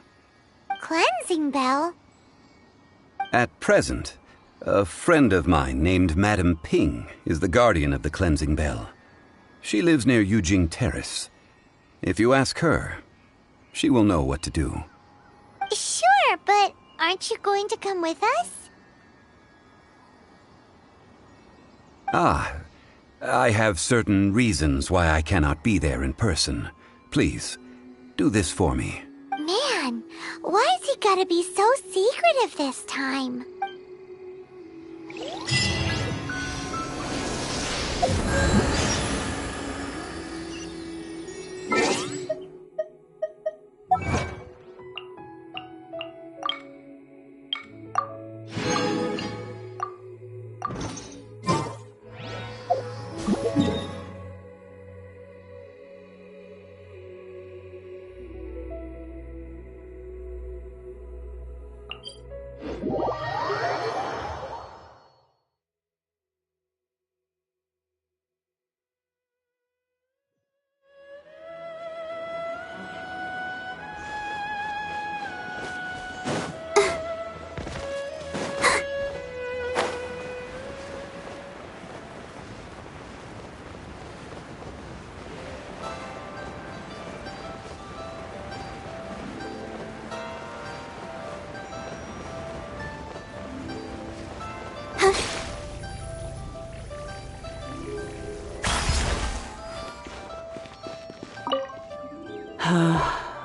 Cleansing bell?
At present, a friend of mine named Madame Ping is the guardian of the cleansing bell. She lives near Yujing Terrace. If you ask her, she will know what to do.
Sure, but aren't you going to come with us?
Ah, I have certain reasons why I cannot be there in person. Please, do this for me.
Man, why's he gotta be so secretive this time?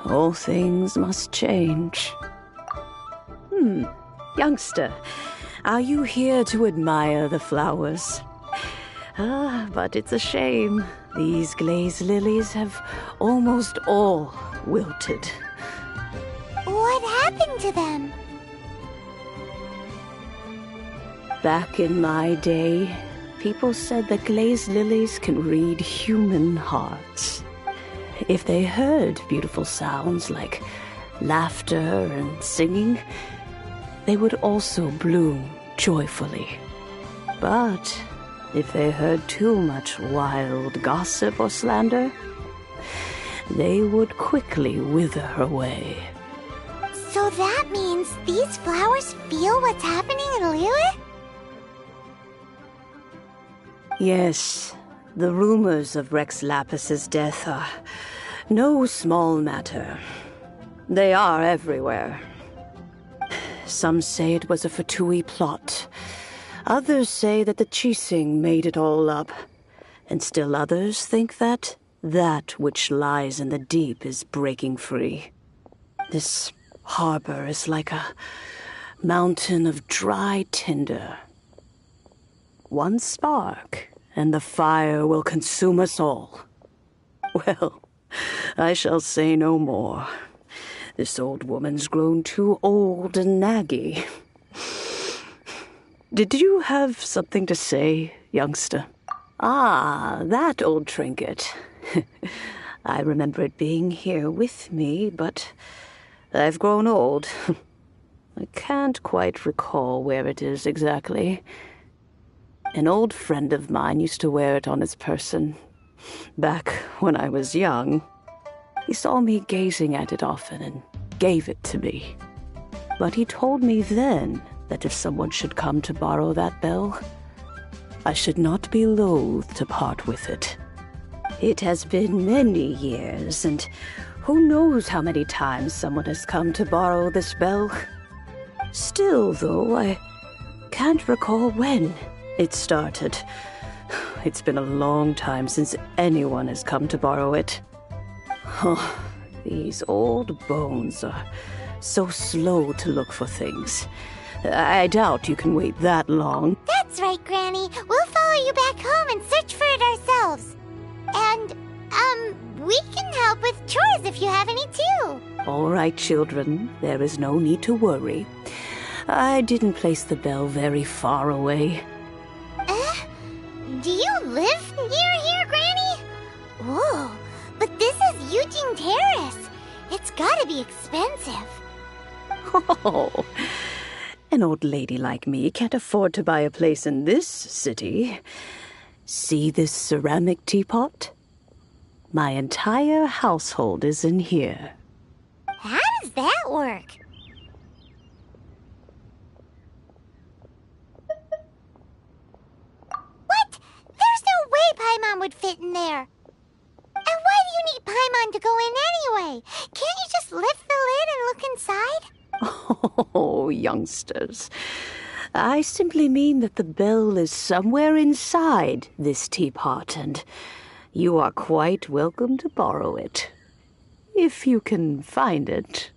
All things must change. Youngster, are you here to admire the flowers? But it's a shame. These glazed lilies have almost all wilted.
What happened to them?
Back in my day, people said that glazed lilies can read human hearts. If they heard beautiful sounds like laughter and singing, they would also bloom joyfully. But if they heard too much wild gossip or slander, they would quickly wither away.
So that means these flowers feel what's happening in Liyue?
Yes, the rumors of Rex Lapis's death are no small matter. They are everywhere. Some say it was a Fatui plot. Others say that the Chising made it all up. And still others think that which lies in the deep is breaking free. This harbor is like a mountain of dry tinder. One spark, and the fire will consume us all. Well, I shall say no more. This old woman's grown too old and naggy. Did you have something to say, youngster? Ah, that old trinket. I remember it being here with me, but I've grown old. I can't quite recall where it is exactly. An old friend of mine used to wear it on his person. Back when I was young, he saw me gazing at it often and gave it to me. But he told me then that if someone should come to borrow that bell, I should not be loath to part with it. It has been many years, and who knows how many times someone has come to borrow this bell. Still, though, I can't recall when it started. It's been a long time since anyone has come to borrow it. Oh, these old bones are so slow to look for things. I doubt you can wait that long.
That's right, Granny. We'll follow you back home and search for it ourselves. And, we can help with chores if you have any too.
All right, children. There is no need to worry. I didn't place the bell very far away.
Do you live near here, Granny? Whoa, but this is Yujing Terrace. It's gotta be expensive.
Oh, an old lady like me can't afford to buy a place in this city. See this ceramic teapot? My entire household is in here.
How does that work? What? There's no way Paimon would fit in there. And why do you need Paimon to go in anyway? Can't you just lift the lid and look inside?
Oh, youngsters. I simply mean that the bell is somewhere inside this teapot, and you are quite welcome to borrow it. If you can find it.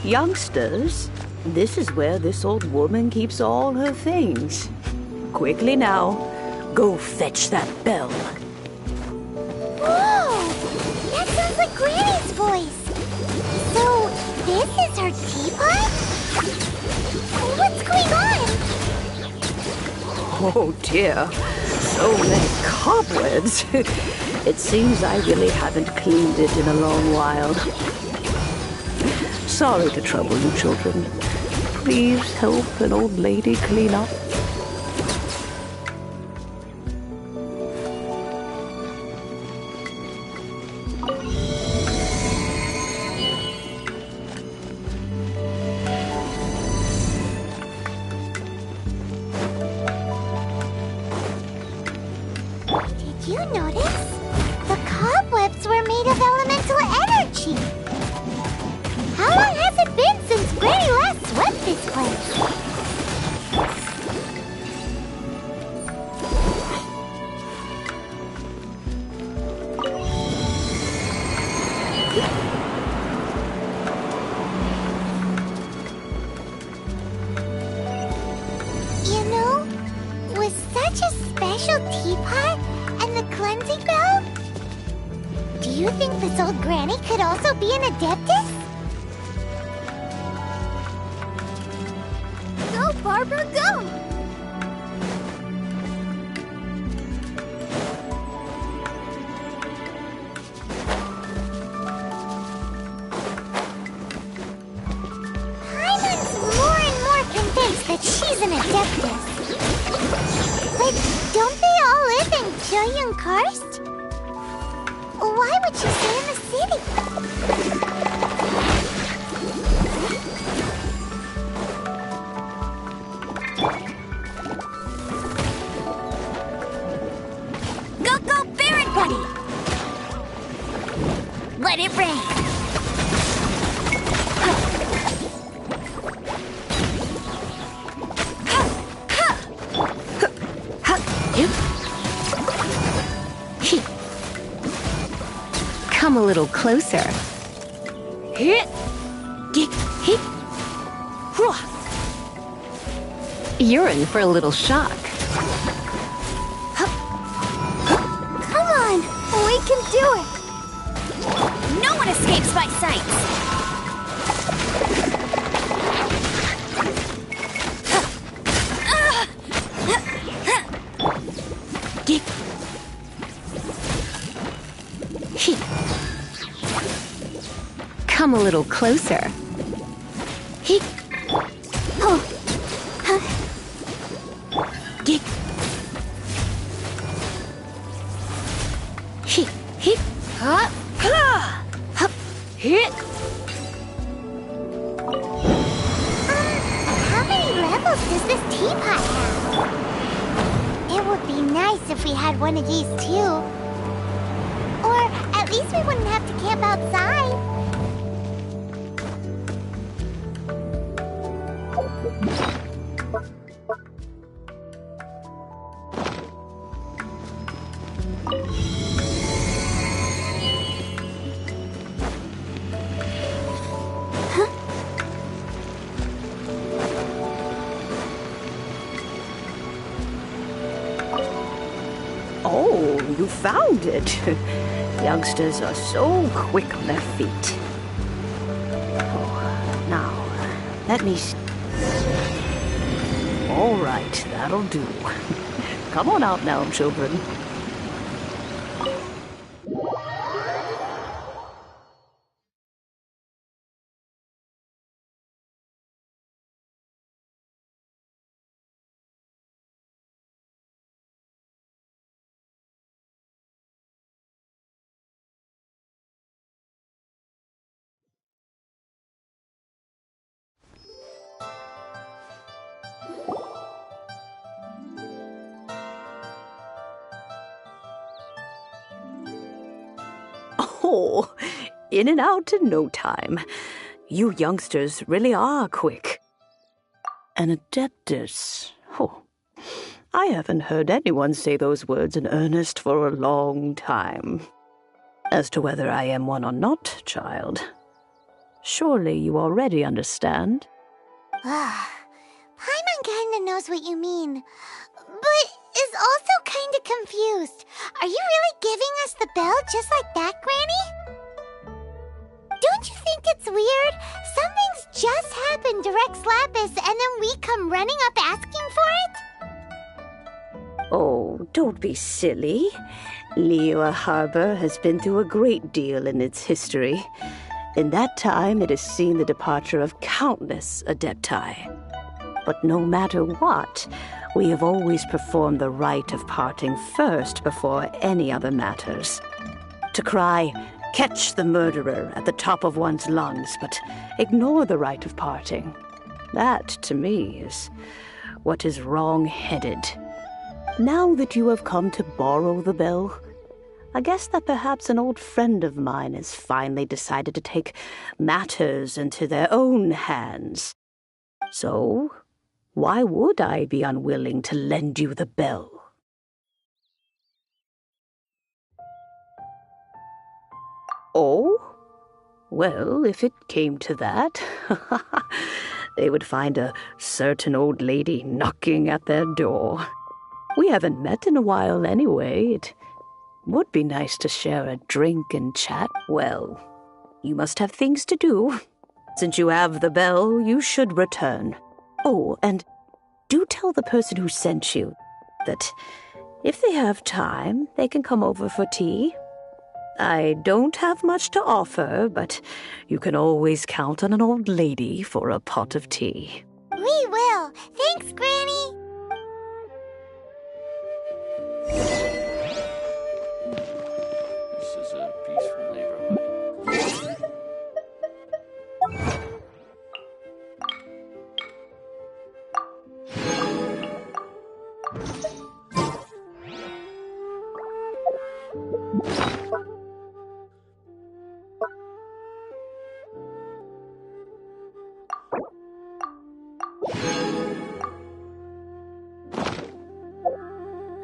Youngsters, this is where this old woman keeps all her things. Quickly now, go fetch that bell.
Whoa! That sounds like Granny's voice. So, this is her teapot? What's going on?
Oh dear, so many cobwebs. It seems I really haven't cleaned it in a long while. Sorry to trouble you, children. Please help an old lady clean up.
Did you notice? The cobwebs were made of elemental energy. How long has it been since Granny last swept this place? You know, with such a special teapot and the cleansing bell, do you think this old Granny could also be an Adeptus? Go, Barbara, go! Paimon's more and more convinced that she's an Adeptus. But don't they all live in Jueyun Karst? Why would she stay in the city?
Go, Baron Buddy! Let it rain!
Come a little closer. You're in for a little shock.
Come on, we can do it!
No one escapes my sights!
Come a little closer.
How many levels does this teapot have? It would be nice if we had one of these too. Or at least we wouldn't have to camp outside.
you found it. Youngsters are so quick on their feet. Oh, now, let me see. All right, that'll do. Come on out now, children. Oh, in and out in no time. You youngsters really are quick. An adeptus. Oh, I haven't heard anyone say those words in earnest for a long time. As to whether I am one or not, child, surely you already understand.
Paimon kinda knows what you mean, but is also kinda confused. Are you really giving us the bell just like that, Granny? Don't you think it's weird? Something's just happened to Rex Lapis and then we come running up asking for it?
Oh, don't be silly. Liyue Harbor has been through a great deal in its history. In that time, it has seen the departure of countless adepti. But no matter what, we have always performed the rite of parting first before any other matters. To cry, "Catch the murderer," at the top of one's lungs, but ignore the rite of parting. That, to me, is what is wrong-headed. Now that you have come to borrow the bell, I guess that perhaps an old friend of mine has finally decided to take matters into their own hands. So, why would I be unwilling to lend you the bell? Oh? Well, if it came to that, they would find a certain old lady knocking at their door. We haven't met in a while anyway. It would be nice to share a drink and chat. Well, you must have things to do. Since you have the bell, you should return. Oh, and do tell the person who sent you that if they have time, they can come over for tea. I don't have much to offer, but you can always count on an old lady for a pot of tea.
We will. Thanks, Granny.
This is a peaceful neighborhood.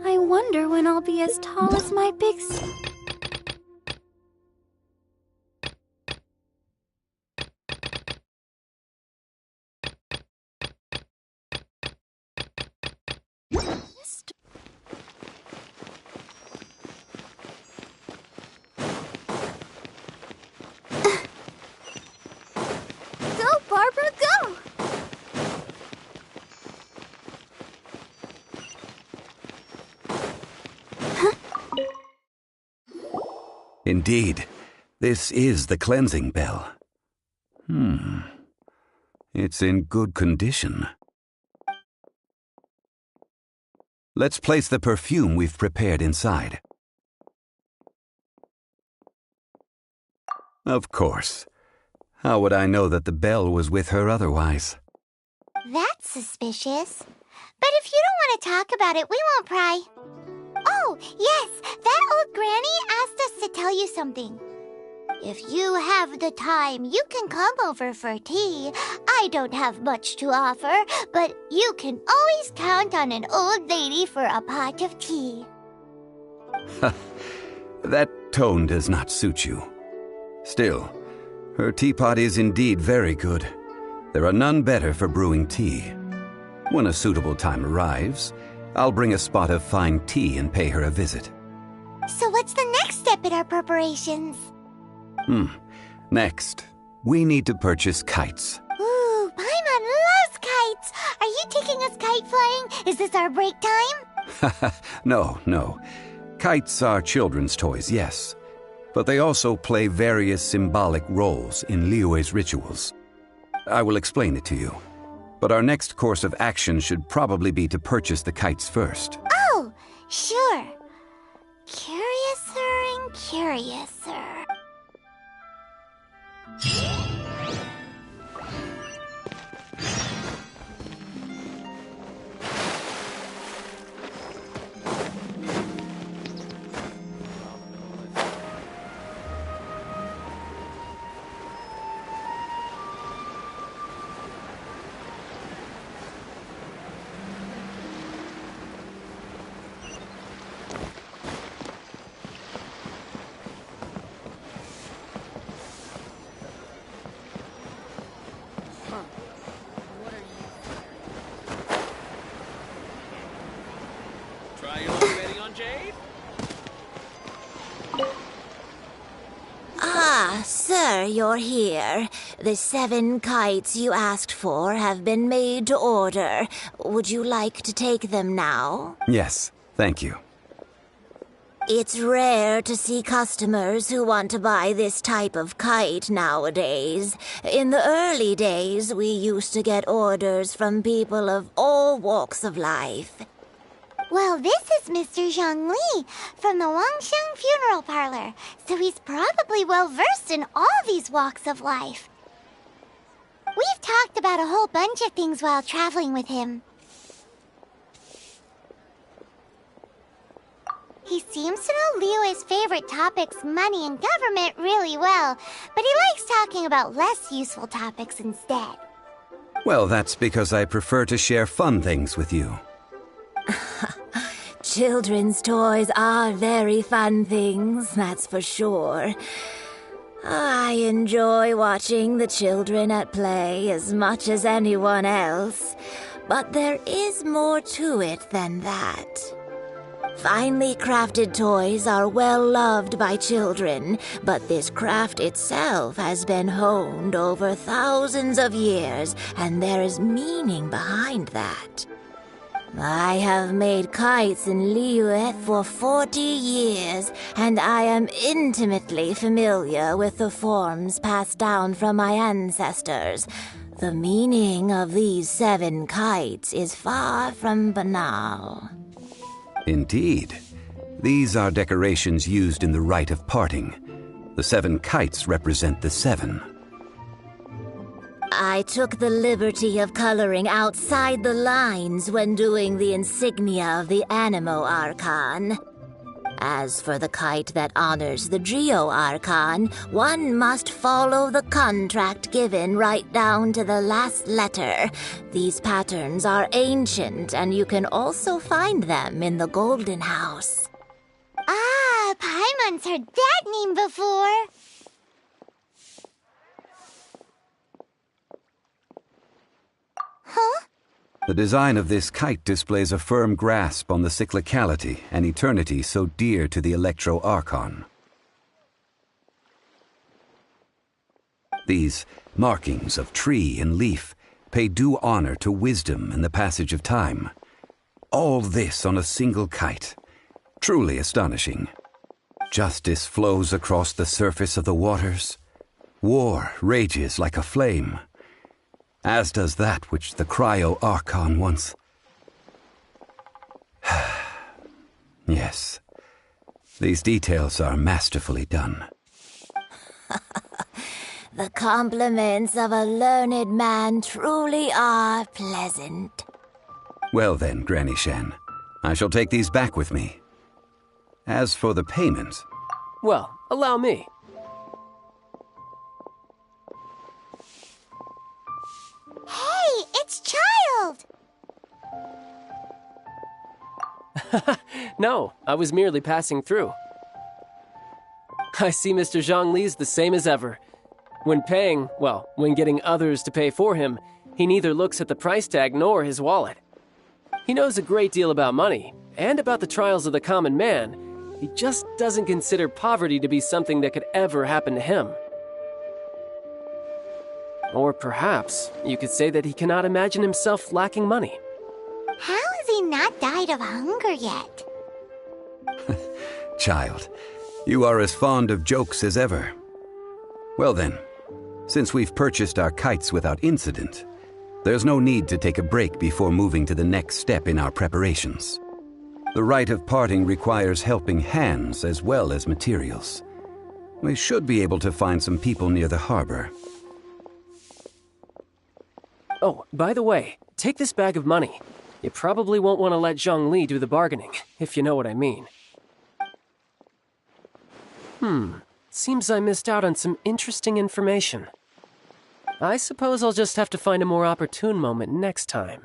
I wonder when I'll be as tall as my big Go, Barbara, go!
Indeed, this is the cleansing bell. It's in good condition. Let's place the perfume we've prepared inside. Of course. How would I know that the bell was with her otherwise?
That's suspicious. But if you don't want to talk about it, we won't pry. Oh, yes, that old granny asked us to tell you something. If you have the time, you can come over for tea. I don't have much to offer, but you can always count on an old lady for a pot of tea.
That tone does not suit you. Still, her teapot is indeed very good. There are none better for brewing tea. When a suitable time arrives, I'll bring a spot of fine tea and pay her a visit.
So what's the next step in our preparations?
Next, we need to purchase kites.
Ooh, Paimon loves kites! Are you taking us kite flying? Is this our break time?
No. Kites are children's toys, yes. But they also play various symbolic roles in Liyue's rituals. I will explain it to you. But our next course of action should probably be to purchase the kites first.
Oh, sure. Curiouser and curiouser.
Try your luck betting on Jade?
Ah, sir, you're here. The 7 kites you asked for have been made to order. Would you like to take them now?
Yes, thank you.
It's rare to see customers who want to buy this type of kite nowadays. In the early days, we used to get orders from people of all walks of life.
Well, this is Mr. Zhongli from the Wangsheng Funeral Parlor, so he's probably well-versed in all these walks of life. We've talked about a whole bunch of things while traveling with him. He seems to know Liyue's favorite topics, money and government, really well, but he likes talking about less useful topics instead.
Well, that's because I prefer to share fun things with you.
Children's toys are very fun things, that's for sure. I enjoy watching the children at play as much as anyone else, but there is more to it than that. Finely crafted toys are well loved by children, but this craft itself has been honed over thousands of years, and there is meaning behind that. I have made kites in Liyue for 40 years, and I am intimately familiar with the forms passed down from my ancestors. The meaning of these 7 kites is far from banal.
Indeed. These are decorations used in the rite of parting. The 7 kites represent the 7.
I took the liberty of coloring outside the lines when doing the insignia of the Animo Archon. As for the kite that honors the Geo Archon, one must follow the contract given right down to the last letter. These patterns are ancient, and you can also find them in the Golden House.
Ah, Paimon's heard that name before. Huh?
The design of this kite displays a firm grasp on the cyclicality and eternity so dear to the Electro Archon. These markings of tree and leaf pay due honor to wisdom and the passage of time. All this on a single kite. Truly astonishing. Justice flows across the surface of the waters. War rages like a flame. As does that which the Cryo Archon once. Yes, these details are masterfully done.
The compliments of a learned man truly are pleasant.
Well then, Granny Shen, I shall take these back with me. As for the payment...
Well, allow me.
Hey, it's Child!
No, I was merely passing through. I see Mr. Zhongli's the same as ever. When paying, well, when getting others to pay for him, he neither looks at the price tag nor his wallet. He knows a great deal about money, and about the trials of the common man, He just doesn't consider poverty to be something that could ever happen to him. Or perhaps you could say that he cannot imagine himself lacking money.
How has he not died of hunger yet?
Child, you are as fond of jokes as ever. Well then, since we've purchased our kites without incident, there's no need to take a break before moving to the next step in our preparations. The rite of parting requires helping hands as well as materials. We should be able to find some people near the harbor.
Oh, by the way, take this bag of money. You probably won't want to let Zhongli do the bargaining, if you know what I mean. Seems I missed out on some interesting information. I suppose I'll just have to find a more opportune moment next time.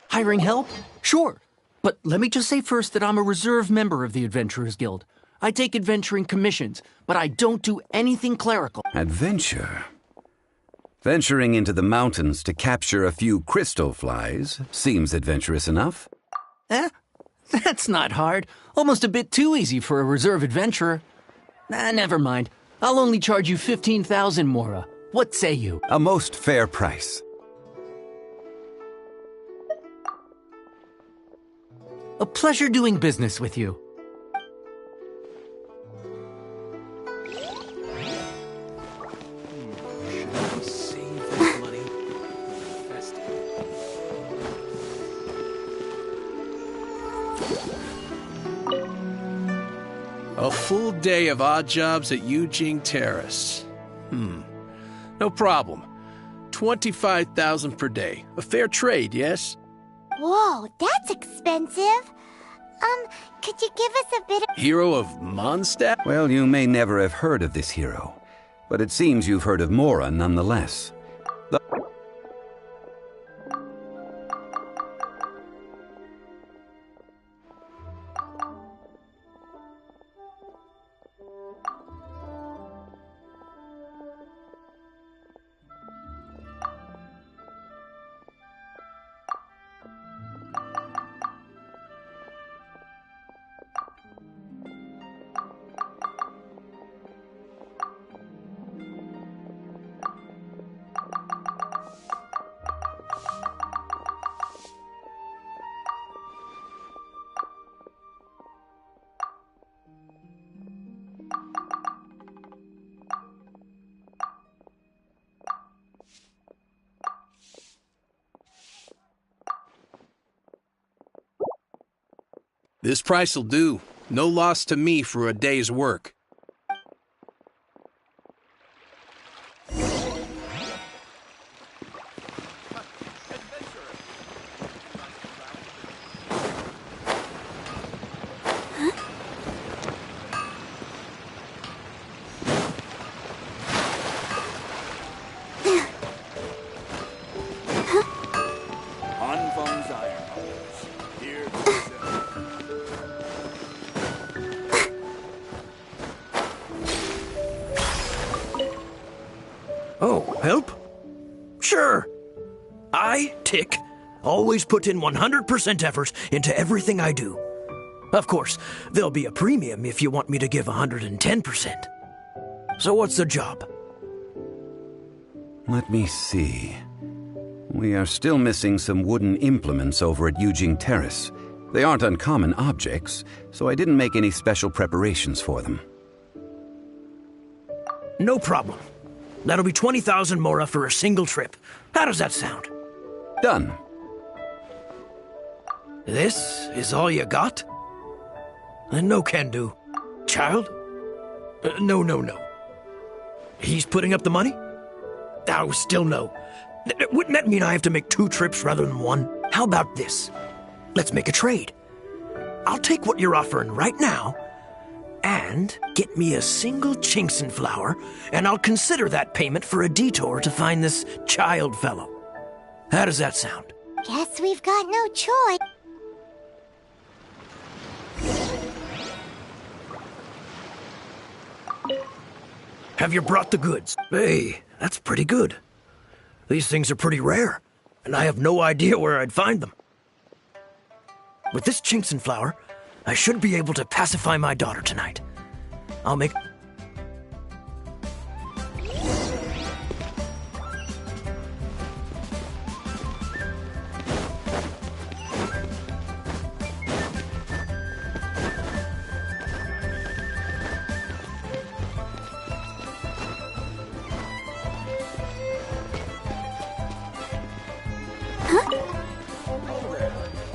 Hiring help? Sure. But let me just say first that I'm a reserve member of the Adventurers Guild. I take adventuring commissions, but I don't do anything clerical.
Adventure? Venturing into the mountains to capture a few crystal flies seems adventurous enough.
That's not hard. Almost a bit too easy for a reserve adventurer. Never mind. I'll only charge you 15,000 Mora. What say you?
A most fair price.
A pleasure doing business with you.
A full day of odd jobs at Yujing Terrace. No problem. 25,000 per day. A fair trade, yes?
Whoa, that's expensive. Could you give us a bit of...
Hero of Mondstadt?
Well, you may never have heard of this hero, but it seems you've heard of Mora nonetheless.
This price'll do. No loss to me for a day's work.
Oh, help? Sure. I, Tick, always put in 100% effort into everything I do. Of course, there'll be a premium if you want me to give 110%. So what's the job?
Let me see. We are still missing some wooden implements over at Yujing Terrace. They aren't uncommon objects, so I didn't make any special preparations for them.
No problem. That'll be 20,000 Mora for a single trip. How does that sound?
Done.
This is all you got? No can do. Child? No. He's putting up the money? Oh, still no. Wouldn't that mean I have to make 2 trips rather than 1? How about this? Let's make a trade. I'll take what you're offering right now and get me a single Chinkson flower, and I'll consider that payment for a detour to find this child fellow. How does that sound?
Guess we've got no choice.
Have you brought the goods? Hey, that's pretty good. These things are pretty rare, and I have no idea where I'd find them. With this Chinkson flower, I should be able to pacify my daughter tonight. I'll make...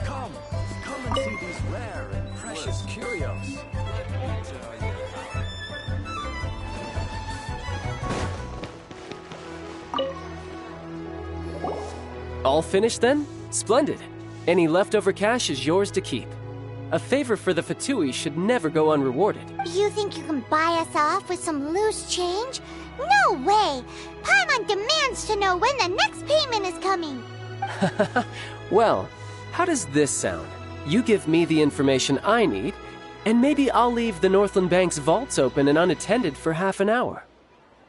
Come and see these rare and precious curios.
All finished then? Splendid. Any leftover cash is yours to keep. A favor for the Fatui should never go unrewarded.
You think you can buy us off with some loose change? No way! Paimon demands to know when the next payment is coming!
Well, how does this sound? You give me the information I need, and maybe I'll leave the Northland Bank's vaults open and unattended for half an hour.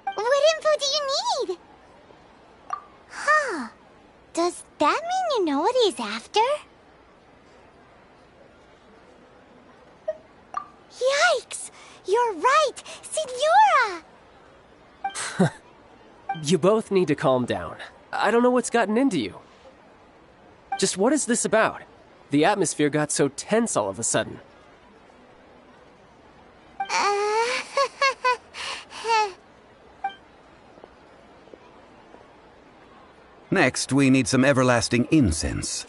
What info do you need? Huh. Does that mean you know what he's after? Yikes! You're right! Signora!
You both need to calm down. I don't know what's gotten into you. Just what is this about? The atmosphere got so tense all of a sudden.
Next, we need some everlasting incense.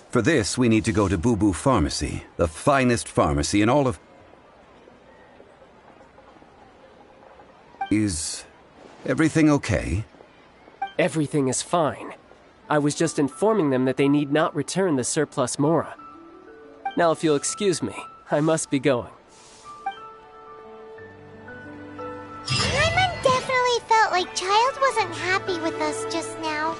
For this, we need to go to Boo Boo Pharmacy, the finest pharmacy in all of... Is everything okay?
Everything is fine. I was just informing them that they need not return the surplus Mora. Now, if you'll excuse me, I must be going.
Paimon definitely felt like Child wasn't happy with us just now.